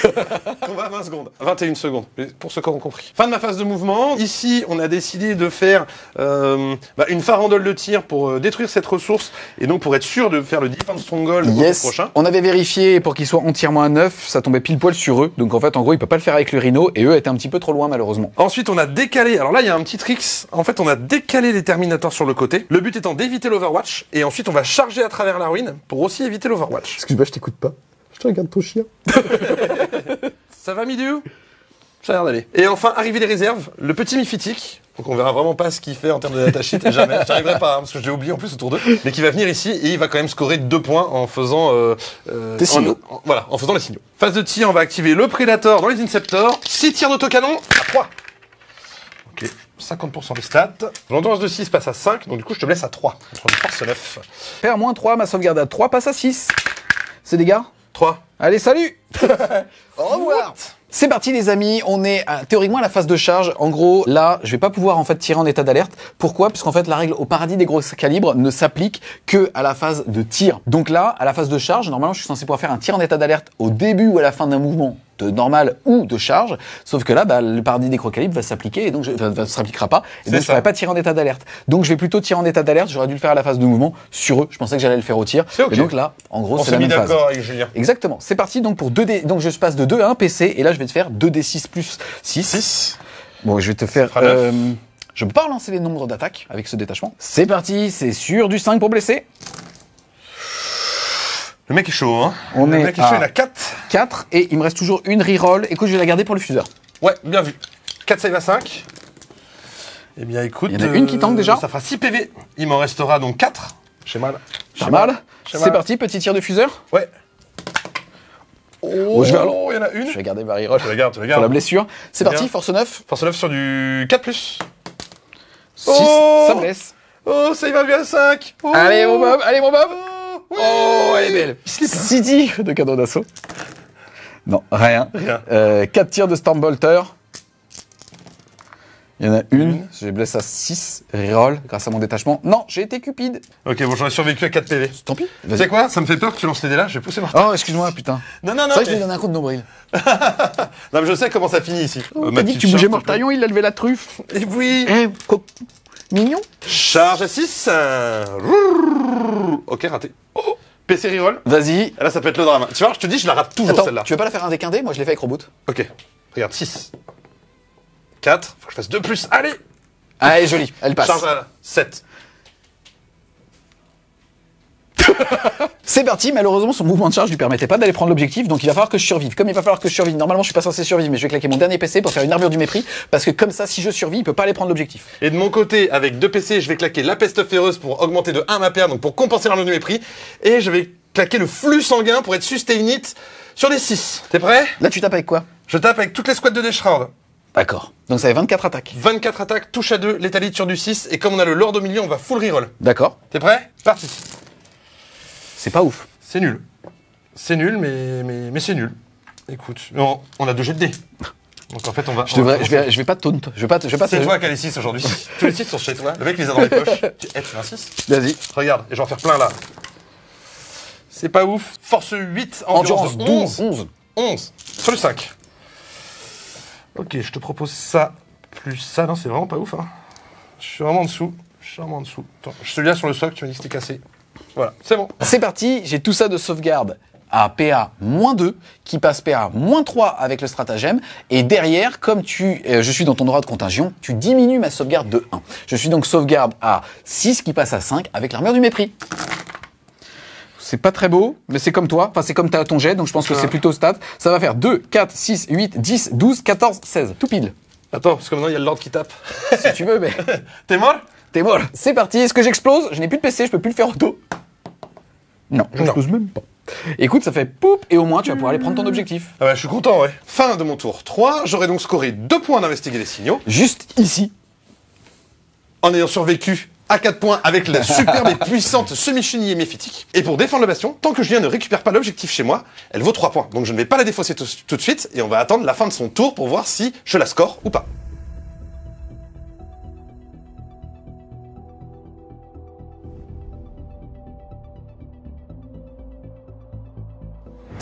B: On va à 20 secondes. 21 secondes, pour ceux qui ont compris. Fin de ma phase de mouvement. Ici, on a décidé de faire une farandole de tir pour détruire cette ressource et donc pour être sûr de faire le Defense Stronghold le prochain.
A: On avait vérifié pour qu'il soit entièrement à 9, ça tombait pile poil sur eux. Donc en fait, en gros, il peut pas le faire avec le Rhino et eux étaient un petit peu trop loin malheureusement.
B: Ensuite, on a décalé. Alors là, il y a un petit tricks. En fait, on a décalé les Terminators sur le côté. Le but étant d'éviter l'Overwatch. Et ensuite, on va charger à travers la ruine pour aussi éviter l'Overwatch.
A: Excuse-moi, je t'écoute pas. Je te regarde ton chien.
B: Ça va, Midiou? Ça a l'air d'aller. Et enfin, arriver les réserves. Le petit Miphitique. Donc on verra vraiment pas ce qu'il fait en termes de datasheet. Jamais. J'arriverai pas, parce que je l'ai oublié en plus autour d'eux. Mais qui va venir ici et il va quand même scorer 2 points en faisant...
A: des signaux.
B: En faisant les signaux. Phase de tir, on va activer le Predator dans les Inceptors. 6 tirs d'autocanon à 3. Ok. 50% des stats. L'endurance de 6 passe à 5, donc du coup je te laisse à 3. Contre une force 9.
A: Père moins 3, ma sauvegarde à 3 passe à 6. C'est dégâts
B: 3.
A: Allez, salut. Au revoir. C'est parti les amis, on est théoriquement à la phase de charge. En gros, là, je vais pas pouvoir en fait tirer en état d'alerte. Pourquoi? Puisqu'en fait, la règle au paradis des gros calibres ne s'applique que à la phase de tir. Donc là, à la phase de charge, normalement, je suis censé pouvoir faire un tir en état d'alerte au début ou à la fin d'un mouvement de normal ou de charge. Sauf que là, le paradis des gros calibres va s'appliquer et donc ne s'appliquera pas. Et donc, je ne pourrai pas tirer en état d'alerte. Donc, je vais plutôt tirer en état d'alerte. J'aurais dû le faire à la phase de mouvement sur eux. Je pensais que j'allais le faire au tir.
B: Okay.
A: Et donc là, en gros, c'est la
B: même phase. On s'est mis d'accord avec Julien.
A: Exactement. C'est parti donc pour 2D. Donc, je passe de 2 à 1 PC et là, je vais te faire 2D6 plus 6. Bon, je vais te faire... je peux pas relancer les nombres d'attaques avec ce détachement. C'est parti, c'est sur du 5 pour blesser.
B: Le mec est chaud, hein.
A: Le
B: mec est chaud, il a 4.
A: 4, et il me reste toujours une reroll. Écoute, je vais la garder pour le fuseur.
B: Ouais, bien vu. 4 save à 5. Eh bien, écoute...
A: Il y en a une qui tank déjà.
B: Ça fera 6 PV. Il m'en restera donc 4. J'ai mal.
A: Pas mal. C'est parti, petit tir de fuseur.
B: Ouais.
A: Oh,
B: il y en a une.
A: Je vais garder ma reroll.
B: Tu la gardes.
A: Pour la blessure. C'est parti, force 9.
B: Force 9 sur du 4+.
A: 6, ça blesse.
B: Oh, ça y va bien à 5. Oh.
A: Allez, mon Bob, allez, mon Bob.
B: Oui.
A: Oh, elle est belle. 6 tirs de cadeau d'assaut. Non, rien. 4 tirs de Stormbolter. Il y en a une. J'ai blessé à 6. Reroll grâce à mon détachement. Non, j'ai été cupide.
B: Ok, bon, j'en ai survécu à 4 PV.
A: Tant pis.
B: Tu sais quoi? Ça me fait peur que tu lances les dés là. Je vais pousser Martin.
A: Oh, excuse-moi, putain.
B: Non.
A: C'est vrai que je lui ai donné un coup de nombril.
B: Non, mais je sais comment ça finit ici.
A: T'as dit que tu bougeais Mortaillon, il a levé la truffe.
B: Et oui.
A: Mignon.
B: Charge à 6. Ok, raté. Oh. PC reroll.
A: Vas-y.
B: Là, ça peut être le drame. Tu vois, je te dis, je la rate toujours celle-là.
A: Tu veux pas la faire un déquindé? Moi, je l'ai fait avec Reboot.
B: Ok. Regarde, 6. 4. Faut que je fasse 2+. Allez.
A: Allez, jolie. Elle passe.
B: Charge à 7.
A: C'est parti, malheureusement son mouvement de charge lui permettait pas d'aller prendre l'objectif, donc il va falloir que je survive. Comme il va falloir que je survive, normalement je suis pas censé survivre, mais je vais claquer mon dernier PC pour faire une armure du mépris, parce que comme ça, si je survis, il peut pas aller prendre l'objectif.
B: Et de mon côté, avec 2 PC, je vais claquer la peste féroce pour augmenter de 1 ma paire, donc pour compenser l'armure du mépris, et je vais claquer le flux sanguin pour être sustain it sur des 6. T'es prêt?
A: Là tu tapes avec quoi?
B: Je tape avec toutes les squads de Deschrand.
A: D'accord. Donc ça fait 24 attaques.
B: 24 attaques, touche à 2, létalite sur du 6, et comme on a le Lord au milieu, on va full reroll.
A: D'accord.
B: T'es prêt? Parti.
A: C'est pas ouf.
B: C'est nul. C'est nul, mais c'est nul. Écoute, non, on a 2 jets de dés. Donc en fait, on va...
A: Je vais pas te taunt. Je vais pas
B: C'est toi qui as les 6 aujourd'hui. Tous les 6 sont chez toi. Le mec les a dans les poches. Tu as un 6?
A: Vas-y.
B: Regarde, et je vais en faire plein là. C'est pas ouf. Force 8, endurance 12. 11. Sur le 5. Ok, je te propose ça plus ça. Non, c'est vraiment pas ouf. Hein. Je suis vraiment en dessous. Attends, je te lis sur le socle, tu m'as dit que c'était cassé. Voilà, c'est bon.
A: C'est parti, j'ai tout ça de sauvegarde à PA-2, qui passe PA-3 avec le stratagème, et derrière, comme je suis dans ton droit de contagion, tu diminues ma sauvegarde de 1. Je suis donc sauvegarde à 6 qui passe à 5 avec l'armure du mépris. C'est pas très beau, mais c'est comme toi, enfin c'est comme ton jet, donc je pense que c'est plutôt stat. Ça va faire 2, 4, 6, 8, 10, 12, 14, 16, tout pile.
B: Attends, parce que maintenant il y a le Lord qui tape.
A: Si tu veux, mais...
B: T'es mort?
A: T'es mort. C'est parti, est-ce que j'explose? Je n'ai plus de PC, je peux plus le faire auto. Non, j'explose même pas. Écoute, ça fait poup, et au moins tu vas pouvoir aller prendre ton objectif.
B: Ah bah je suis content, ouais. Fin de mon tour 3, j'aurais donc scoré 2 points d'investiguer les signaux.
A: Juste ici.
B: En ayant survécu à 4 points avec la superbe et puissante semi-chenille méphitique. Et pour défendre le bastion, tant que Julien ne récupère pas l'objectif chez moi, elle vaut 3 points. Donc je ne vais pas la défausser tout de suite, et on va attendre la fin de son tour pour voir si je la score ou pas.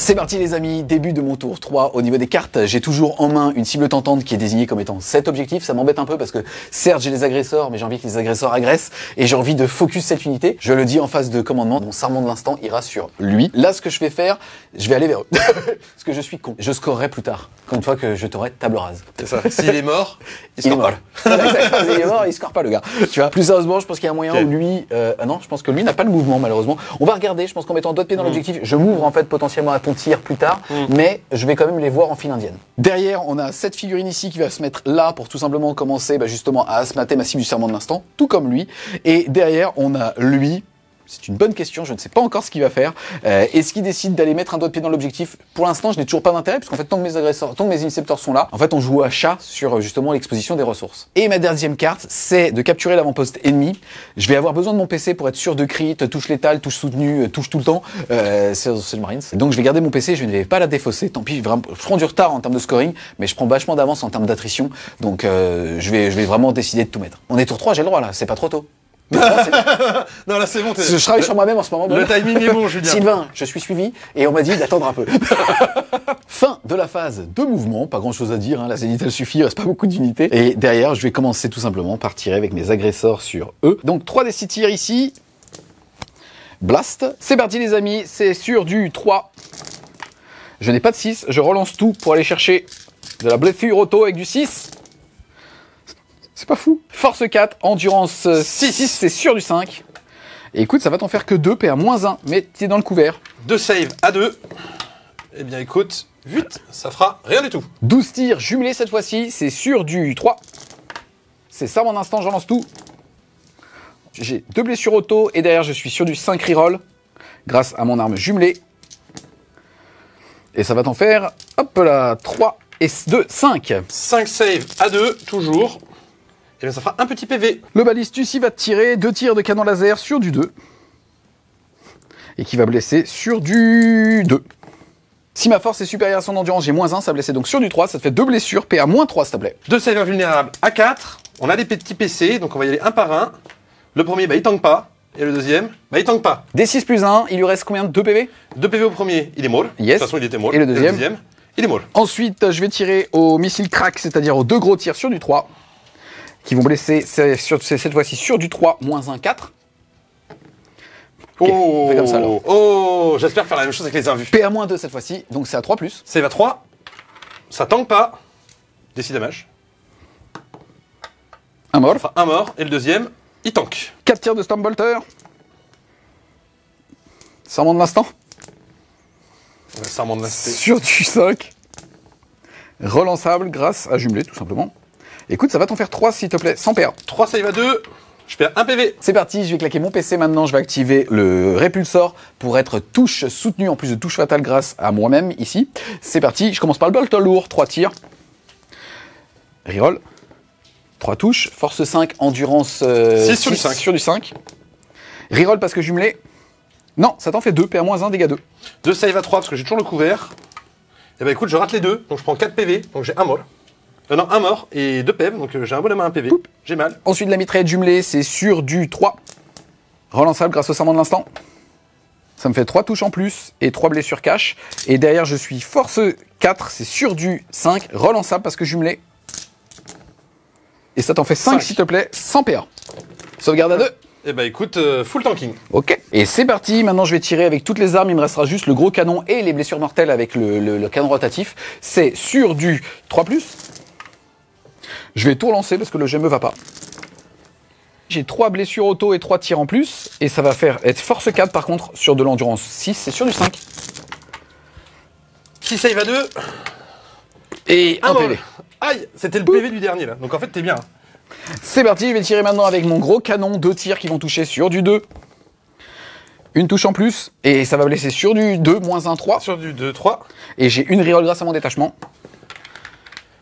A: C'est parti les amis, début de mon tour 3. Au niveau des cartes, j'ai toujours en main une cible tentante qui est désignée comme étant cet objectif. Ça m'embête un peu parce que certes j'ai les agresseurs, mais j'ai envie que les agresseurs agressent et j'ai envie de focus cette unité. Je le dis en phase de commandement, mon serment de l'instant ira sur lui. Là ce que je vais faire, je vais aller vers eux. Parce que je suis con. Je scorerai plus tard, une fois que je t'aurai table rase.
B: C'est ça. S'il est mort, il score pas.
A: Il est mort, il score pas le gars. Tu vois, plus sérieusement, je pense qu'il y a un moyen où lui... non, je pense que lui n'a pas le mouvement malheureusement. On va regarder, je pense qu'en mettant 2 pieds dans l'objectif, je m'ouvre en fait potentiellement à ton tir plus tard, mais je vais quand même les voir en file indienne. Derrière, on a cette figurine ici qui va se mettre là pour tout simplement commencer justement à asmater ma cible du serment de l'instant, tout comme lui. Et derrière, on a lui C'est une bonne question, je ne sais pas encore ce qu'il va faire. Est-ce qu'il décide d'aller mettre un doigt de pied dans l'objectif? Pour l'instant, je n'ai toujours pas d'intérêt, puisqu'en fait, tant que mes agresseurs, tant que mes inceptors sont là, en fait, on joue à chat sur justement l'exposition des ressources. Et ma deuxième carte, c'est de capturer l'avant-poste ennemi. Je vais avoir besoin de mon PC pour être sûr de crit, touche létale, touche soutenue, touche tout le temps. C'est le Marines. Donc je vais garder mon PC, je ne vais pas la défausser. Tant pis, vraiment, je prends du retard en termes de scoring, mais je prends vachement d'avance en termes d'attrition. Donc je vais vraiment décider de tout mettre. On est tour 3, j'ai le droit là, c'est pas trop tôt.
B: Non, là c'est bon.
A: Je travaille sur moi-même en ce moment.
B: Le timing est bon, Julien.
A: Sylvain, je suis suivi et on m'a dit d'attendre un peu. Fin de la phase de mouvement, pas grand chose à dire, hein, la zénithale suffit, il reste pas beaucoup d'unités. Et derrière, je vais commencer tout simplement par tirer avec mes agresseurs sur eux. Donc 3 des 6 tirs ici. Blast. C'est parti les amis, c'est sur du 3. Je n'ai pas de 6, je relance tout pour aller chercher de la blessure auto avec du 6. C'est pas fou. Force 4, endurance 6, c'est sur du 5. Et écoute, ça va t'en faire que 2, PA-1, mais t'es dans le couvert.
B: 2 saves à 2. Eh bien écoute, 8, ça fera rien du tout.
A: 12 tirs jumelés cette fois-ci, c'est sur du 3. C'est ça mon instant, j'en lance tout. J'ai 2 blessures auto et derrière je suis sur du 5 reroll grâce à mon arme jumelée. Et ça va t'en faire, hop là, 3 et 2, 5.
B: 5 saves à 2, toujours. Et bien ça fera un petit PV.
A: Le balistus, il va te tirer 2 tirs de canon laser sur du 2. Et qui va blesser sur du 2. Si ma force est supérieure à son endurance, j'ai -1, ça blessait donc sur du 3, ça te fait 2 blessures, PA-3 s'il te plaît.
B: 2 saves invulnérables à 4. On a des petits PC, donc on va y aller un par un. Le premier, bah il tank pas. Et le deuxième, bah il tank pas.
A: D6 plus 1, il lui reste combien de 2 PV?
B: 2 PV au premier, il est mort.
A: Yes.
B: De toute façon, il était mort.
A: Et le deuxième
B: il est mort.
A: Ensuite, je vais tirer au missile crack, c'est-à-dire aux 2 gros tirs sur du 3. Qui vont blesser cette fois-ci sur du 3, -1, 4. Okay,
B: oh,
A: on fait comme ça, alors.
B: Oh, j'espère faire la même chose avec les invus.
A: PA-2 cette fois-ci, donc c'est à 3+.
B: Save à 3. Ça tank pas. Décide damage.
A: Un mort.
B: Enfin, un mort. Et le deuxième, il tank.
A: 4 tirs de Stormbolter. Serment de l'instant.
B: Serment de l'instant.
A: Sur du 5. Relançable grâce à jumelé, tout simplement. Écoute, ça va t'en faire 3 s'il te plaît, sans PA.
B: 3 save à 2. Je perds un PV.
A: C'est parti, je vais claquer mon PC maintenant, je vais activer le répulsor pour être touche soutenue en plus de touche fatale grâce à moi-même ici. C'est parti, je commence par le bolt lourd, 3 tirs. Reroll. 3 touches, force 5, endurance
B: 6 sur du 5.
A: Sur du 5. Reroll parce que jumelé. Non, ça t'en fait 2, PA-1, dégâts 2.
B: 2 save à 3 parce que j'ai toujours le couvert. Et bah écoute, je rate les 2, donc je prends 4 PV, donc j'ai un mort. Non, un mort et 2 PV, donc j'ai un bonhomme à 1 PV. J'ai mal.
A: Ensuite, la mitraillette jumelée, c'est sur du 3. Relançable grâce au serment de l'instant. Ça me fait 3 touches en plus et 3 blessures cash. Et derrière, je suis force 4, c'est sur du 5. Relançable parce que jumelé. Et ça t'en fait 5 s'il te plaît, sans PA. Sauvegarde à 2.
B: Et bah écoute, full tanking.
A: Ok. Et c'est parti, maintenant je vais tirer avec toutes les armes, il me restera juste le gros canon et les blessures mortelles avec le canon rotatif. C'est sur du 3+. Je vais tout relancer parce que le jet me va pas. J'ai 3 blessures auto et 3 tirs en plus. Et ça va faire être force 4 par contre sur de l'endurance 6, c'est sur du 5.
B: 6 save à 2.
A: Et un PV.
B: Aïe, c'était le PV du dernier là. Donc en fait t'es bien.
A: C'est parti, je vais tirer maintenant avec mon gros canon, 2 tirs qui vont toucher sur du 2. Une touche en plus, et ça va blesser sur du 2, -1, 3.
B: Sur du 2, 3.
A: Et j'ai une reroll grâce à mon détachement.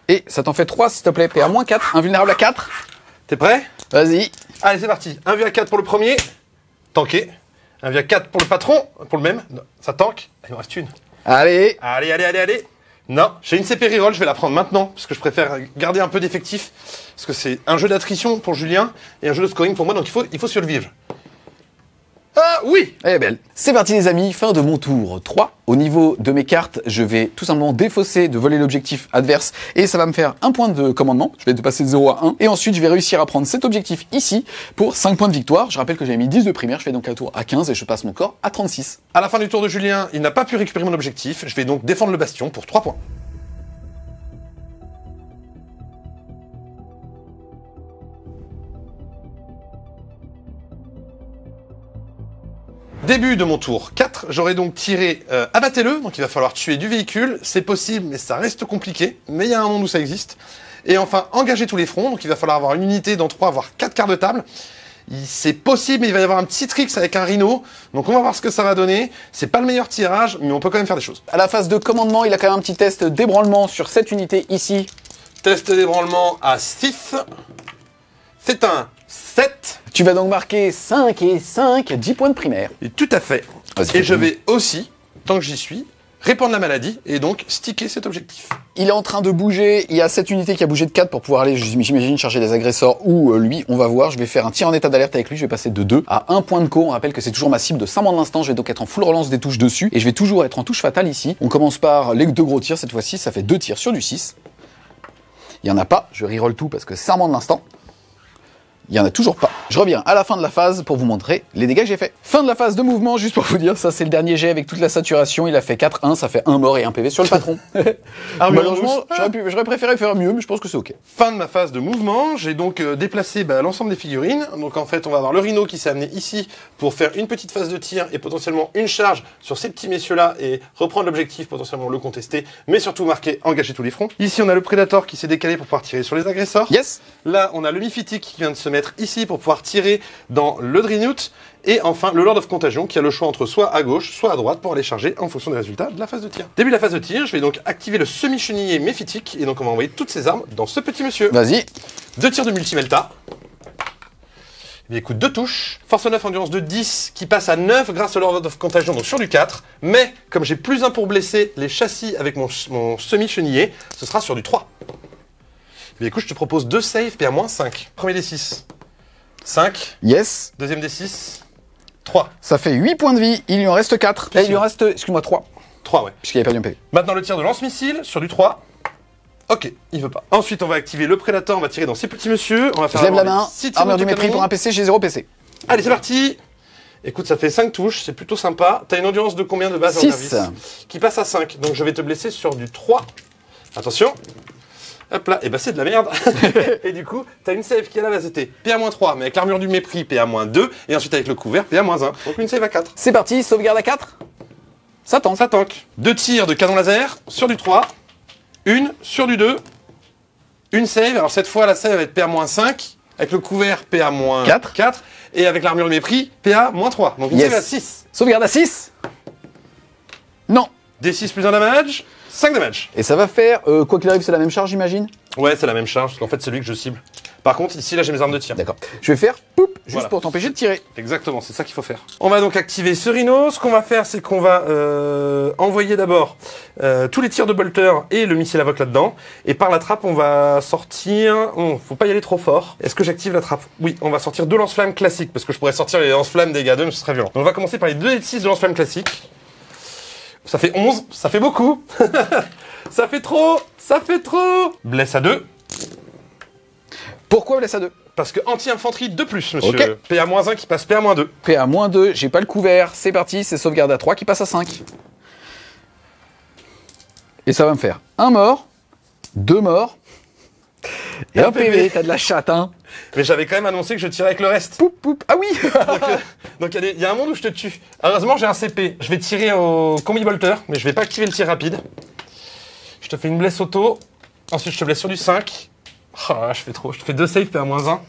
A: Et ça t'en fait 3 s'il te plaît, PA-4, invulnérable à 4.
B: T'es prêt?
A: Vas-y.
B: Allez c'est parti, 1 à 4 pour le premier. Tanké. 1 à 4 pour le patron, pour le même. Non, ça tank. Il me reste une.
A: Allez.
B: Allez. Non, j'ai une CP reroll, je vais la prendre maintenant, parce que je préfère garder un peu d'effectif. Parce que c'est un jeu d'attrition pour Julien, et un jeu de scoring pour moi, donc il faut survivre. Ah oui!
A: Elle est belle. C'est parti les amis, fin de mon tour 3. Au niveau de mes cartes, je vais tout simplement défausser de voler l'objectif adverse et ça va me faire un point de commandement. Je vais te passer de 0 à 1. Et ensuite, je vais réussir à prendre cet objectif ici pour 5 points de victoire. Je rappelle que j'avais mis 10 de primaire, je fais donc un tour à 15 et je passe mon corps à 36.
B: À la fin du tour de Julien, il n'a pas pu récupérer mon objectif. Je vais donc défendre le bastion pour 3 points. Début de mon tour 4, j'aurais donc tiré abattez-le, donc il va falloir tuer du véhicule, c'est possible mais ça reste compliqué, mais il y a un monde où ça existe. Et enfin, engager tous les fronts, donc il va falloir avoir une unité dans 3, voire 4 quarts de table. C'est possible, mais il va y avoir un petit trick avec un rhino. Donc on va voir ce que ça va donner. C'est pas le meilleur tirage, mais on peut quand même faire des choses.
A: À la phase de commandement, il a quand même un petit test d'ébranlement sur cette unité ici.
B: Test d'ébranlement à 6. C'est un 7.
A: Tu vas donc marquer 5 et 5, 10 points de primaire.
B: Et tout à fait. Et je vais aussi, tant que j'y suis, répandre la maladie et donc sticker cet objectif.
A: Il est en train de bouger, il y a cette unité qui a bougé de 4 pour pouvoir aller, j'imagine, chercher les agresseurs ou lui, on va voir. Je vais faire un tir en état d'alerte avec lui, je vais passer de 2 à 1 point de co. On rappelle que c'est toujours ma cible de 5 de l'instant, je vais donc être en full relance des touches dessus et je vais toujours être en touche fatale ici. On commence par les 2 gros tirs cette fois-ci, ça fait 2 tirs sur du 6. Il y en a pas, je reroll tout parce que c'est 5 de l'instant. Il y en a toujours pas. Je reviens à la fin de la phase pour vous montrer les dégâts que j'ai fait. Fin de la phase de mouvement, juste pour vous dire, ça c'est le dernier jet avec toute la saturation. Il a fait 4-1, ça fait 1 mort et 1 PV sur le patron. Malheureusement, j'aurais préféré faire mieux, mais je pense que c'est ok.
B: Fin de ma phase de mouvement, j'ai donc déplacé l'ensemble des figurines. Donc en fait, on va avoir le rhino qui s'est amené ici pour faire une petite phase de tir et potentiellement une charge sur ces petits messieurs-là et reprendre l'objectif, potentiellement le contester, mais surtout marquer, engager tous les fronts. Ici, on a le Predator qui s'est décalé pour pouvoir tirer sur les agresseurs.
A: Yes.
B: Là, on a le Miphytic qui vient de se mettre ici pour pouvoir tirer dans le Dreadnought. Et enfin, le Lord of Contagion qui a le choix entre soit à gauche, soit à droite pour aller charger en fonction des résultats de la phase de tir. Début de la phase de tir, je vais donc activer le semi-chenillé Mephitic et donc on va envoyer toutes ses armes dans ce petit monsieur.
A: Vas-y.
B: 2 tirs de multimelta. Il écoute 2 touches. Force 9, endurance de 10 qui passe à 9 grâce au Lord of Contagion, donc sur du 4. Mais comme j'ai plus 1 pour blesser les châssis avec mon semi-chenillé, ce sera sur du 3. Et écoute, je te propose 2 saves PA-5. Premier des 6. 5.
A: Yes.
B: Deuxième des 6. 3.
A: Ça fait 8 points de vie, il lui en reste 4. Là, il lui en reste, excuse-moi, 3.
B: 3, ouais.
A: Puisqu'il avait perdu un PV.
B: Maintenant, le tir de lance-missile sur du 3. Ok, il veut pas. Ensuite, on va activer le Predator, on va tirer dans ces petits messieurs. On va faire
A: Je lève la main, armure du mépris
B: canon.
A: pour un PC, j'ai 0 PC.
B: Allez, c'est parti. Écoute, ça fait 5 touches, c'est plutôt sympa. T'as une endurance de combien de base en
A: 6.
B: service qui passe à 5, donc je vais te blesser sur du 3. Attention. Hop là, et bah c'est de la merde. Et du coup, t'as une save qui est là, bah, c'était PA-3, mais avec l'armure du mépris, PA-2, et ensuite avec le couvert, PA-1. Donc une save à 4.
A: C'est parti, sauvegarde à 4. Ça tente.
B: Ça tank. 2 tirs de canon laser sur du 3. Une sur du 2. Une save. Alors cette fois, la save va être PA-5. Avec le couvert, PA-4. Et avec l'armure du mépris, PA-3. Donc une save à 6.
A: Sauvegarde à 6. Non.
B: D6 plus 1 damage. 5 damage.
A: Et ça va faire, quoi qu'il arrive, c'est la même charge, j'imagine?
B: Ouais, c'est la même charge, parce qu'en fait, c'est lui que je cible. Par contre, ici, là, j'ai mes armes de tir.
A: D'accord. Je vais faire, poup, juste
B: Voilà.
A: pour t'empêcher de tirer.
B: Exactement, c'est ça qu'il faut faire. On va donc activer ce rhino. Ce qu'on va faire, c'est qu'on va envoyer d'abord tous les tirs de bolter et le missile avoc là-dedans. Et par la trappe, on va sortir... faut pas y aller trop fort. Est-ce que j'active la trappe? Oui, on va sortir 2 lance-flammes classiques, parce que je pourrais sortir les lance-flammes des gars mais ce serait violent. Donc on va commencer par les 2 et 6 de lance-flammes classiques. Ça fait 11, ça fait beaucoup. Ça fait trop, ça fait trop. Blesse à 2.
A: Pourquoi blesse à 2?
B: Parce que anti-infanterie de plus, monsieur.
A: Ok.
B: PA-1 qui passe PA-2.
A: PA-2, j'ai pas le couvert, c'est parti, c'est sauvegarde à 3 qui passe à 5. Et ça va me faire 1 mort, 2 morts, et un PV, t'as de la chatte, hein.
B: Mais j'avais quand même annoncé que je tirais avec le reste.
A: Poup, poup, ah oui.
B: Donc il y a un monde où je te tue. Heureusement, j'ai un CP. Je vais tirer au combi bolter, mais je vais pas activer le tir rapide. Je te fais une blesse auto. Ensuite, je te blesse sur du 5. Oh, je fais trop. Je te fais 2 saves, PA-1.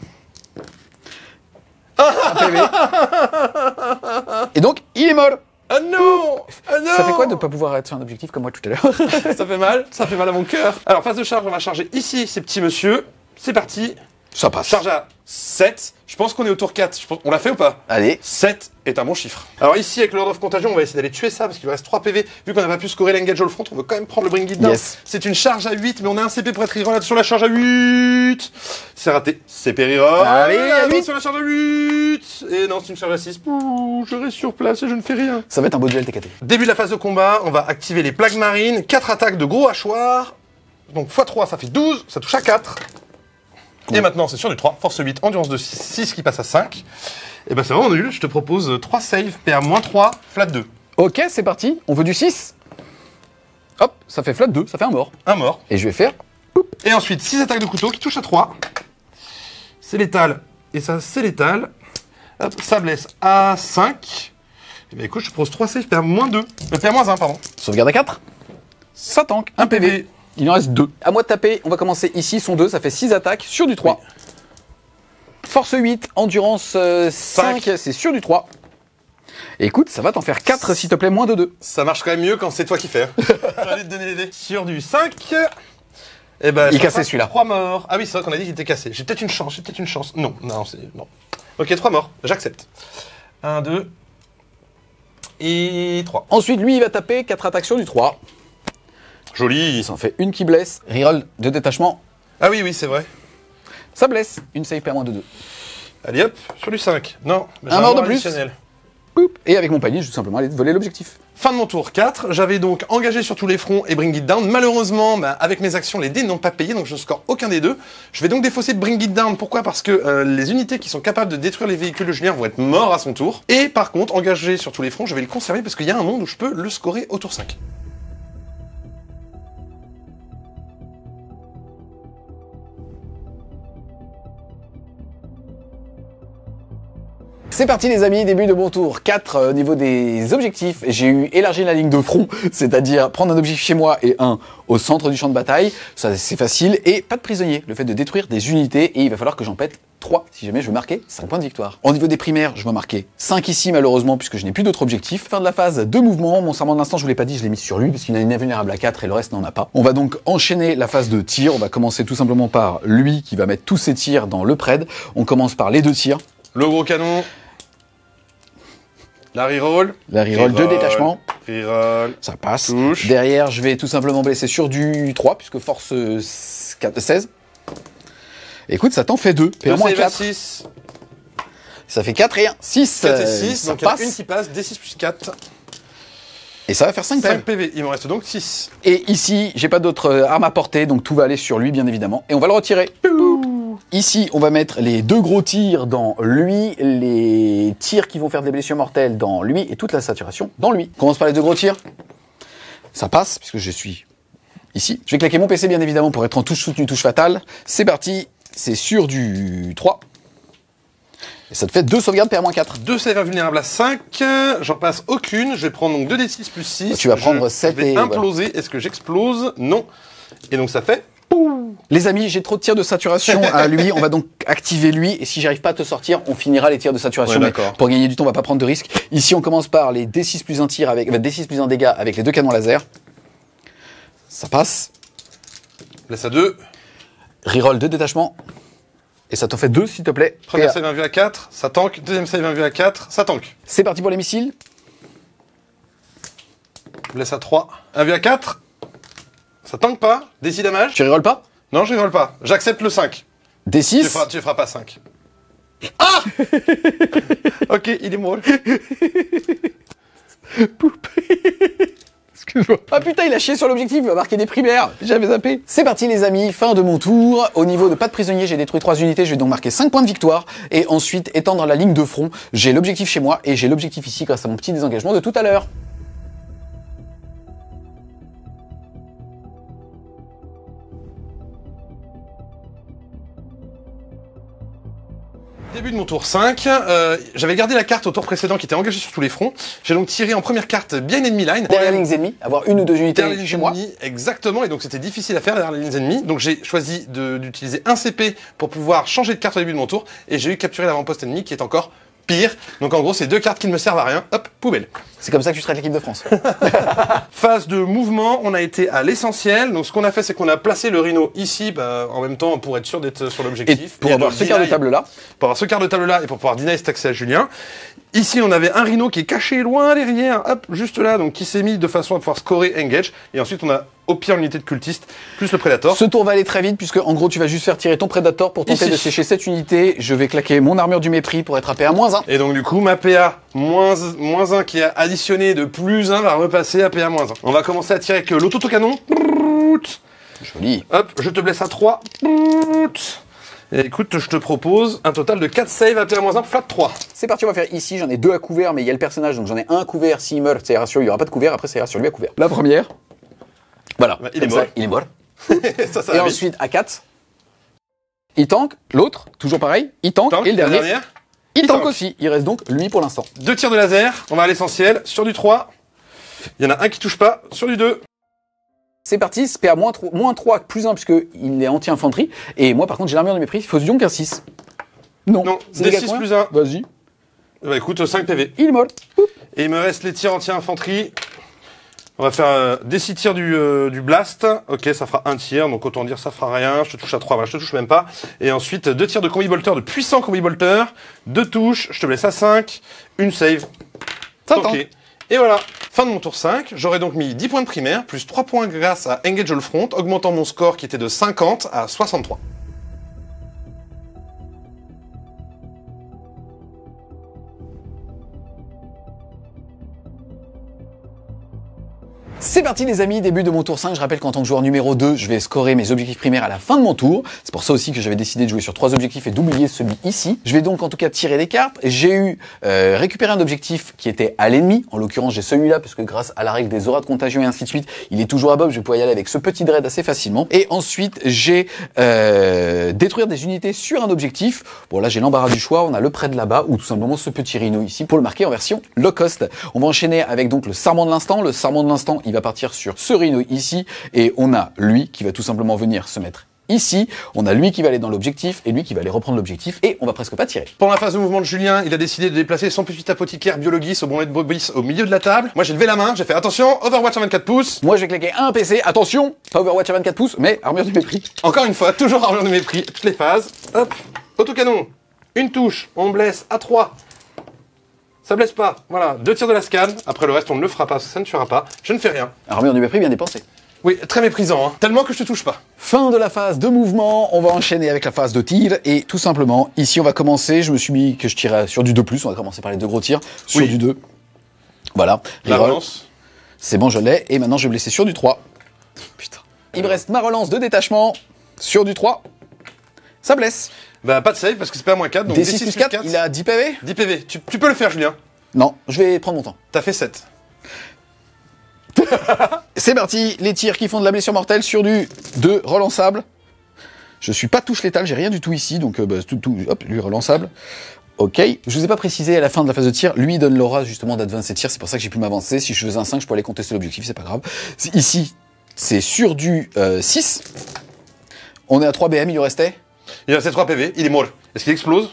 A: Un PV. Et donc, il est mort.
B: Ah non! Ah non!
A: Ça fait quoi de pas pouvoir être sur un objectif comme moi tout à l'heure?
B: Ça fait mal à mon cœur. Alors, phase de charge, on va charger ici ces petits messieurs. C'est parti.
A: Ça passe.
B: Charge à 7. Je pense qu'on est au tour 4. On l'a fait ou pas?
A: Allez.
B: 7 est un bon chiffre. Alors ici, avec le Lord of Contagion, on va essayer d'aller tuer ça parce qu'il lui reste 3 PV. Vu qu'on n'a pas pu scorer l'engage au front, on veut quand même prendre le Bring It Down.
A: Yes.
B: C'est une charge à 8, mais on a un CP pour être reroll sur la charge à 8. C'est raté. CP reroll.
A: Allez, à 8.
B: Sur la charge à 8. Et non, c'est une charge à 6. Ouh, je reste sur place et je ne fais rien.
A: Ça va être un beau duel TKT.
B: Début de la phase de combat, on va activer les plagues marines. 4 attaques de gros hachoirs. Donc x3, ça fait 12. Ça touche à 4. Et maintenant, c'est sur du 3, force 8, endurance de 6 qui passe à 5. Et ben c'est vraiment nul, je te propose 3 saves, PA-3, flat 2.
A: Ok, c'est parti, on veut du 6. Hop, ça fait flat 2, ça fait un mort.
B: Un mort.
A: Et je vais faire...
B: Et ensuite, 6 attaques de couteau qui touchent à 3. C'est létal, et ça c'est létal. Hop, ça blesse à 5. Et ben écoute, je te propose 3 saves, PA-2. PA-1, pardon.
A: Sauvegarde à 4. Ça tank, un PV. Il en reste 2. À moi de taper, on va commencer ici, sont 2, ça fait 6 attaques sur du 3. Force 8, endurance 5, c'est sur du 3. Et écoute, ça va t'en faire 4 s'il te plaît, moins de 2.
B: Ça marche quand même mieux quand c'est toi qui fais. J'allais te donner les dés. Sur du 5. Eh ben,
A: il cassait celui-là.
B: 3 morts. Ah oui, c'est vrai qu'on a dit qu'il était cassé. J'ai peut-être une chance, Non, c'est... Non. Ok, 3 morts. J'accepte. 1, 2... Et 3.
A: Ensuite, lui, il va taper 4 attaques sur du 3.
B: Joli.
A: Ça en fait une qui blesse. Reroll de détachement.
B: Ah oui, c'est vrai.
A: Ça blesse. Une save PA moins de 2.
B: Allez hop, sur du 5. Non, j'ai
A: un mort de plus.
B: additionnel.
A: Et avec mon panier, je vais tout simplement aller voler l'objectif.
B: Fin de mon tour 4, j'avais donc engagé sur tous les fronts et Bring It Down. Malheureusement, avec mes actions, les dés n'ont pas payé, donc je ne score aucun des deux. Je vais donc défausser Bring It Down. Pourquoi? Parce que les unités qui sont capables de détruire les véhicules de Julien vont être morts à son tour. Et par contre, engagé sur tous les fronts, je vais le conserver parce qu'il y a un monde où je peux le scorer au tour 5.
A: C'est parti les amis, début de mon tour 4 au niveau des objectifs. J'ai eu élargir la ligne de front, c'est-à-dire prendre un objectif chez moi et un au centre du champ de bataille. Ça c'est facile. Et pas de prisonniers, le fait de détruire des unités. Et il va falloir que j'en pète 3 si jamais je veux marquer 5 points de victoire. Au niveau des primaires, je vais marquer 5 ici malheureusement puisque je n'ai plus d'autres objectifs. Fin de la phase de mouvement, mon serment de l'instant je vous l'ai pas dit, je l'ai mis sur lui parce qu'il a une invulnérable à 4 et le reste n'en a pas. On va donc enchaîner la phase de tir. On va commencer tout simplement par lui qui va mettre tous ses tirs dans le pred. On commence par les 2 tirs.
B: Le gros canon. La reroll.
A: La reroll de détachement.
B: Reroll.
A: Ça passe.
B: Touche.
A: Derrière, je vais tout simplement blesser sur du 3, puisque force 16. Écoute, ça t'en fait 2. PA-4.
B: 6.
A: Ça fait 4 et 1. 6.
B: 4 et 6.
A: Ça
B: Donc il y en a
A: passe.
B: une qui passe. D6 plus 4.
A: Et ça va faire 5
B: 5 PV. Il m'en reste donc 6.
A: Et ici, j'ai pas d'autres armes à portée, donc tout va aller sur lui, bien évidemment. Et on va le retirer. Ici, on va mettre les 2 gros tirs dans lui, les tirs qui vont faire des blessures mortelles dans lui, et toute la saturation dans lui. On commence par les 2 gros tirs. Ça passe, puisque je suis ici. Je vais claquer mon PC, bien évidemment, pour être en touche soutenue, touche fatale. C'est parti, c'est sur du 3. Et ça te fait 2 sauvegardes PA-4.
B: 2 saves invulnérables à 5. J'en passe aucune. Je vais prendre donc 2d6 plus 6.
A: Tu vas prendre 7
B: je vais
A: et...
B: imploser. Voilà. Est-ce que j'explose? Non. Et donc ça fait...
A: Les amis, j'ai trop de tirs de saturation à lui, on va donc activer lui, et si j'arrive pas à te sortir, on finira les tirs de saturation,
B: ouais,
A: mais pour gagner du temps, on va pas prendre de risques. Ici, on commence par les D6 plus 1 tir avec, D6 plus 1 dégât avec les 2 canons laser. Ça passe.
B: Laisse à 2.
A: Reroll de détachement. Et ça t'en fait 2, s'il te plaît.
B: Première save invue à 4, ça tank. Deuxième save invue à 4, ça tank.
A: C'est parti pour les missiles.
B: Laisse à 3. Invue à 4. Ça tank pas. D6 damage.
A: Tu reroll pas?
B: Non, je rigole pas. J'accepte le 5.
A: D6.
B: Tu feras pas 5. Ah ok, il est mort.
A: Excuse-moi. Ah putain, il a chié sur l'objectif, il va marquer des primaires. J'avais zappé. C'est parti les amis, fin de mon tour. Au niveau de pas de prisonniers, j'ai détruit 3 unités, je vais donc marquer 5 points de victoire. Et ensuite, étendre la ligne de front. J'ai l'objectif chez moi et j'ai l'objectif ici grâce à mon petit désengagement de tout à l'heure.
B: Début de mon tour 5, j'avais gardé la carte au tour précédent qui était engagée sur tous les fronts. J'ai donc tiré en première carte bien enemy line.
A: Derrière les lignes ennemies, avoir 1 ou 2 unités
B: derrière les
A: chez moi.
B: Exactement, et donc c'était difficile à faire derrière les lignes ennemies. Donc j'ai choisi d'utiliser un CP pour pouvoir changer de carte au début de mon tour, et j'ai eu capturé l'avant-poste ennemi qui est encore pire. Donc en gros, c'est 2 cartes qui ne me servent à rien. Hop, poubelle.
A: C'est comme ça que tu traites l'équipe de France.
B: Phase de mouvement, on a été à l'essentiel. Donc ce qu'on a fait, c'est qu'on a placé le Rhino ici, en même temps pour être sûr d'être sur l'objectif.
A: Et pour avoir ce quart de table là.
B: Pour avoir ce quart de table là et pour pouvoir deny cet accès à Julien. Ici, on avait un Rhino qui est caché loin derrière, hop, juste là, donc qui s'est mis de façon à pouvoir scorer engage. Et ensuite, on a au pire l'unité de cultiste, plus le Predator.
A: Ce tour va aller très vite, puisque en gros, tu vas juste faire tirer ton Predator pour tenter
B: ici
A: de sécher cette unité. Je vais claquer mon armure du mépris pour être à PA-1.
B: Et donc, du coup, ma PA moins 1 qui a additionné de plus 1 va repasser à PA-1. On va commencer à tirer avec l'autocanon.
A: Joli.
B: Hop, je te blesse à 3. Et écoute, je te propose un total de 4 saves à PA-1, flat 3.
A: C'est parti, on va faire ici. J'en ai 2 à couvert, mais il y a le personnage, donc j'en ai un à couvert. S'il meurt, ça ira sur lui. Il n'y aura pas de couvert. Après, ça ira sur lui à couvert. La première. Voilà.
B: Bah, il est mort.
A: Il est mort.
B: ça
A: et
B: va
A: ensuite, à 4. Il tank. L'autre, toujours pareil. Il tank. Et le dernier. Il tank aussi. Il reste donc lui pour l'instant.
B: 2 tirs de laser. On va à l'essentiel. Sur du 3. Il y en a un qui touche pas. Sur du 2.
A: C'est parti, PA -3 plus 1 puisqu'il est anti-infanterie. Et moi par contre j'ai l'armure de mépris, il faut donc un 6. Non.
B: D6
A: dégâts combien
B: plus 1.
A: Vas-y.
B: Bah écoute, 5 PV.
A: Il est mort.
B: Et il me reste les tirs anti-infanterie. On va faire des 6 tirs du blast. Ok, ça fera un tir, donc autant dire ça fera rien. Je te touche à 3, voilà, je te touche même pas. Et ensuite, 2 tirs de combi bolter, de puissants combi bolter. 2 touches, je te blesse à 5. Une save. Ok. Et voilà, fin de mon tour 5. J'aurais donc mis 10 points de primaire, plus 3 points grâce à Engage All Front, augmentant mon score qui était de 50 à 63.
A: C'est parti les amis, début de mon tour 5. Je rappelle qu'en tant que joueur numéro 2, je vais scorer mes objectifs primaires à la fin de mon tour. C'est pour ça aussi que j'avais décidé de jouer sur 3 objectifs et d'oublier celui ici. Je vais donc en tout cas tirer des cartes. J'ai eu récupéré un objectif qui était à l'ennemi. En l'occurrence, j'ai celui-là parce que grâce à la règle des auras de contagion et ainsi de suite, il est toujours à Bob. Je vais pouvoir y aller avec ce petit dread assez facilement. Et ensuite, j'ai détruire des unités sur un objectif. Bon là, j'ai l'embarras du choix. On a le près de là-bas ou tout simplement ce petit rhino ici pour le marquer en version low cost. On va enchaîner avec donc le sarment de l'instant. Le sarment de l'instant, il va partir sur ce rhino ici et on a lui qui va tout simplement venir se mettre ici, on a lui qui va aller dans l'objectif et lui qui va aller reprendre l'objectif et on va presque pas tirer.
B: Pendant la phase de mouvement de Julien, il a décidé de déplacer son petit apothicaire biologiste au bon de Bobis au milieu de la table. Moi j'ai levé la main, j'ai fait attention, Overwatch à 24 pouces.
A: Moi je vais claquer un PC, attention, pas Overwatch à 24 pouces, mais armure du mépris.
B: Encore une fois, toujours armure de mépris, toutes les phases. Hop, autocanon, une touche, on blesse à 3. Ça blesse pas, voilà, 2 tirs de la scan, après le reste on ne le fera pas, ça ne tuera pas, je ne fais rien.
A: Armure du mépris bien dépensée.
B: Oui, très méprisant, hein. Tellement que je te touche pas.
A: Fin de la phase de mouvement, on va enchaîner avec la phase de tir et tout simplement, ici on va commencer, je me suis mis que je tirais sur du 2+, on va commencer par les 2 gros tirs, sur du 2. Voilà,
B: la
A: reroll.
B: relance.
A: C'est bon, je l'ai, et maintenant je vais blesser sur du 3. Putain. Il me reste ma relance de détachement sur du 3. Ça blesse.
B: Bah pas de save parce que c'est pas moins 4, donc
A: D6 plus 4, il a 10 PV
B: 10 PV, tu peux le faire Julien.
A: Non, je vais prendre mon temps.
B: T'as fait 7.
A: C'est parti, les tirs qui font de la blessure mortelle sur du 2 relançable. Je suis pas touche létale, j'ai rien du tout ici, donc hop, lui relançable. Ok, je vous ai pas précisé à la fin de la phase de tir, lui il donne l'aura justement d'advance et tir, c'est pour ça que j'ai pu m'avancer. Si je faisais un 5, je pourrais aller contester l'objectif, c'est pas grave. Ici, c'est sur du 6. On est à 3 BM, il lui restait.
B: Il restait 3 PV, il est mort. Est-ce qu'il explose?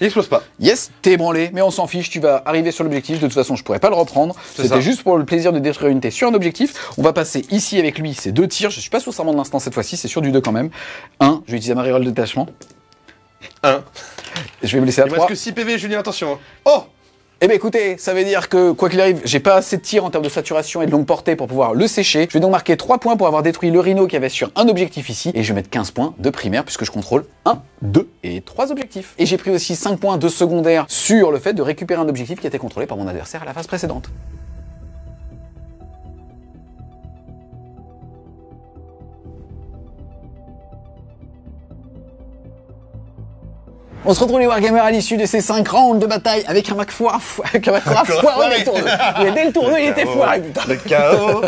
B: Il explose pas.
A: Yes, t'es ébranlé, mais on s'en fiche, tu vas arriver sur l'objectif, de toute façon je pourrais pas le reprendre. C'était juste pour le plaisir de détruire une unité sur un objectif. On va passer ici avec lui, c'est 2 tirs, je suis pas sur serment de l'instant cette fois-ci, c'est sur du 2 quand même. 1, je vais utiliser ma reroll de détachement.
B: 1.
A: Je vais me laisser à 3.
B: Il reste que 6 PV Julien, attention. Oh!
A: Eh ben écoutez, ça veut dire que, quoi qu'il arrive, j'ai pas assez de tir en termes de saturation et de longue portée pour pouvoir le sécher. Je vais donc marquer 3 points pour avoir détruit le rhino qui avait sur un objectif ici. Et je vais mettre 15 points de primaire puisque je contrôle 1, 2 et 3 objectifs. Et j'ai pris aussi 5 points de secondaire sur le fait de récupérer un objectif qui était contrôlé par mon adversaire à la phase précédente. On se retrouve les Wargamers à l'issue de ces 5 rounds de bataille avec un Mac foireux dès le tour 2. Dès le tour 2, il était foiré, putain.
B: Le chaos.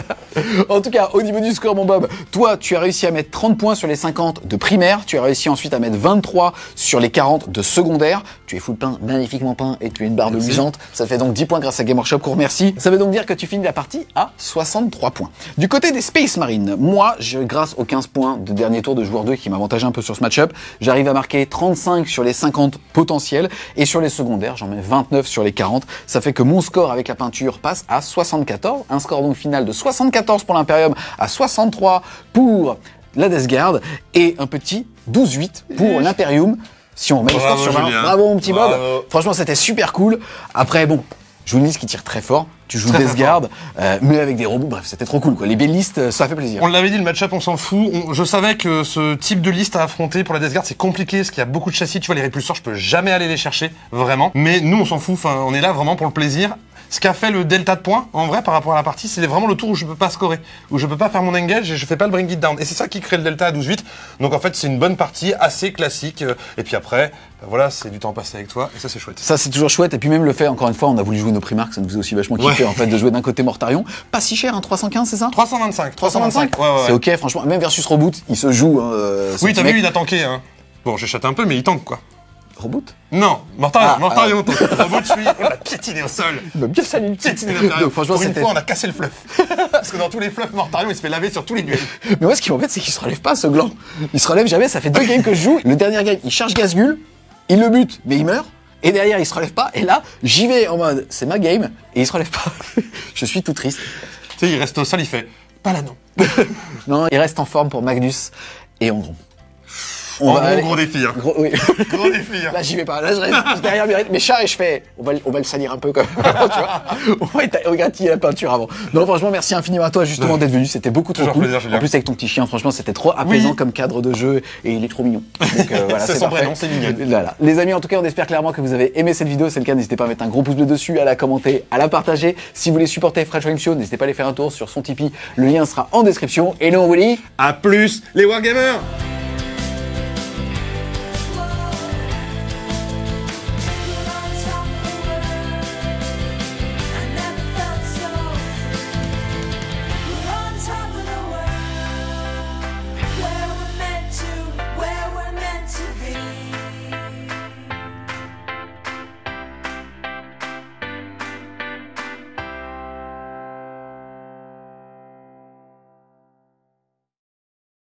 A: En tout cas, au niveau du score, mon Bob, toi, tu as réussi à mettre 30 points sur les 50 de primaire. Tu as réussi ensuite à mettre 23 sur les 40 de secondaire. Tu es full peint, magnifiquement peint, et tu es une barbe luisante. Ça fait donc 10 points grâce à Game Workshop, qu'on remercie. Ça veut donc dire que tu finis la partie à 63 points. Du côté des Space Marines, moi, grâce aux 15 points de dernier tour de joueur 2 qui m'avantage un peu sur ce match-up, j'arrive à marquer 35 sur les 50 potentiels, et sur les secondaires, j'en mets 29 sur les 40. Ça fait que mon score avec la peinture passe à 74. Un score donc final de 74 pour l'Imperium, à 63 pour la Death Guard, et un petit 12-8 pour l'Imperium. Si on remet le score sur 20, bravo mon petit Bob. Franchement, c'était super cool. Après, bon, je joue une liste qui tire très fort. Tu joues Death Guard, mais avec des robots. Bref, c'était trop cool, quoi. Les belles listes, ça fait plaisir.
B: On l'avait dit, le match-up, on s'en fout. Je savais que ce type de liste à affronter pour la Death Guard, c'est compliqué, parce qu'il y a beaucoup de châssis. Tu vois, les répulseurs, je peux jamais aller les chercher, vraiment. Mais nous, on s'en fout. Enfin, on est là vraiment pour le plaisir. Ce qu'a fait le delta de points, en vrai, par rapport à la partie, c'est vraiment le tour où je peux pas scorer, où je peux pas faire mon engage et je fais pas le bring it down. Et c'est ça qui crée le delta à 12-8. Donc en fait, c'est une bonne partie, assez classique. Et puis après, bah voilà, c'est du temps passé avec toi, et ça c'est chouette.
A: Ça c'est toujours chouette, et puis même le fait, encore une fois, on a voulu jouer nos Primarques, ça nous faisait aussi vachement kiffer en fait de jouer d'un côté Mortarion. Pas si cher, hein, 315 c'est ça?
B: 325.
A: 325
B: Ouais.
A: C'est ok, franchement, même versus Reboot, il se joue.
B: Oui, t'as vu, il a tanké. Hein. Bon, j'ai chaté un peu, mais il tank quoi.
A: Reboot?
B: Non, Mortarion, tank. Reboot, on l'a piétiné au sol.
A: Il m'a bien sali le
B: piétiné l'Imperium.
A: Franchement,
B: pour une fois, on a cassé le fluff. Parce que dans tous les fluffs, Mortarion, il se fait laver sur tous les duels.
A: Mais moi, ce qui m'embête, c'est qu'il se relève pas, ce gland. Il se relève jamais, ça fait 2 games que je joue. Le dernier game, il charge Gazgul. il le bute, mais il meurt. Et derrière, il se relève pas. Et là, j'y vais en mode, c'est ma game. Et il se relève pas. Je suis tout triste.
B: Tu sais, il reste au sol, il fait pas là non.
A: Non, il reste en forme pour Magnus et Hongron.
B: Gros défi. Hein.
A: Oui.
B: Gros défi. Hein.
A: Là, j'y vais pas. Là, je reste derrière mes chats et je fais. On va le salir un peu comme. Tu vois. On va égratigner la peinture avant. Non, franchement, merci infiniment à toi justement d'être venu. C'était beaucoup trop cool.
B: Plaisir,
A: en plus, avec ton petit chien, franchement, c'était trop apaisant comme cadre de jeu et il est trop mignon. Donc, voilà,
B: c'est son
A: parfait.
B: prénom, c'est mignon.
A: Voilà. Les amis, en tout cas, on espère clairement que vous avez aimé cette vidéo. C'est le cas, n'hésitez pas à mettre un gros pouce bleu dessus, à la commenter, à la partager. Si vous voulez supporter Fresh Game Show, n'hésitez pas à aller faire un tour sur son Tipeee. Le lien sera en description. Et nous, on vous dit
B: à plus, les Wargamers.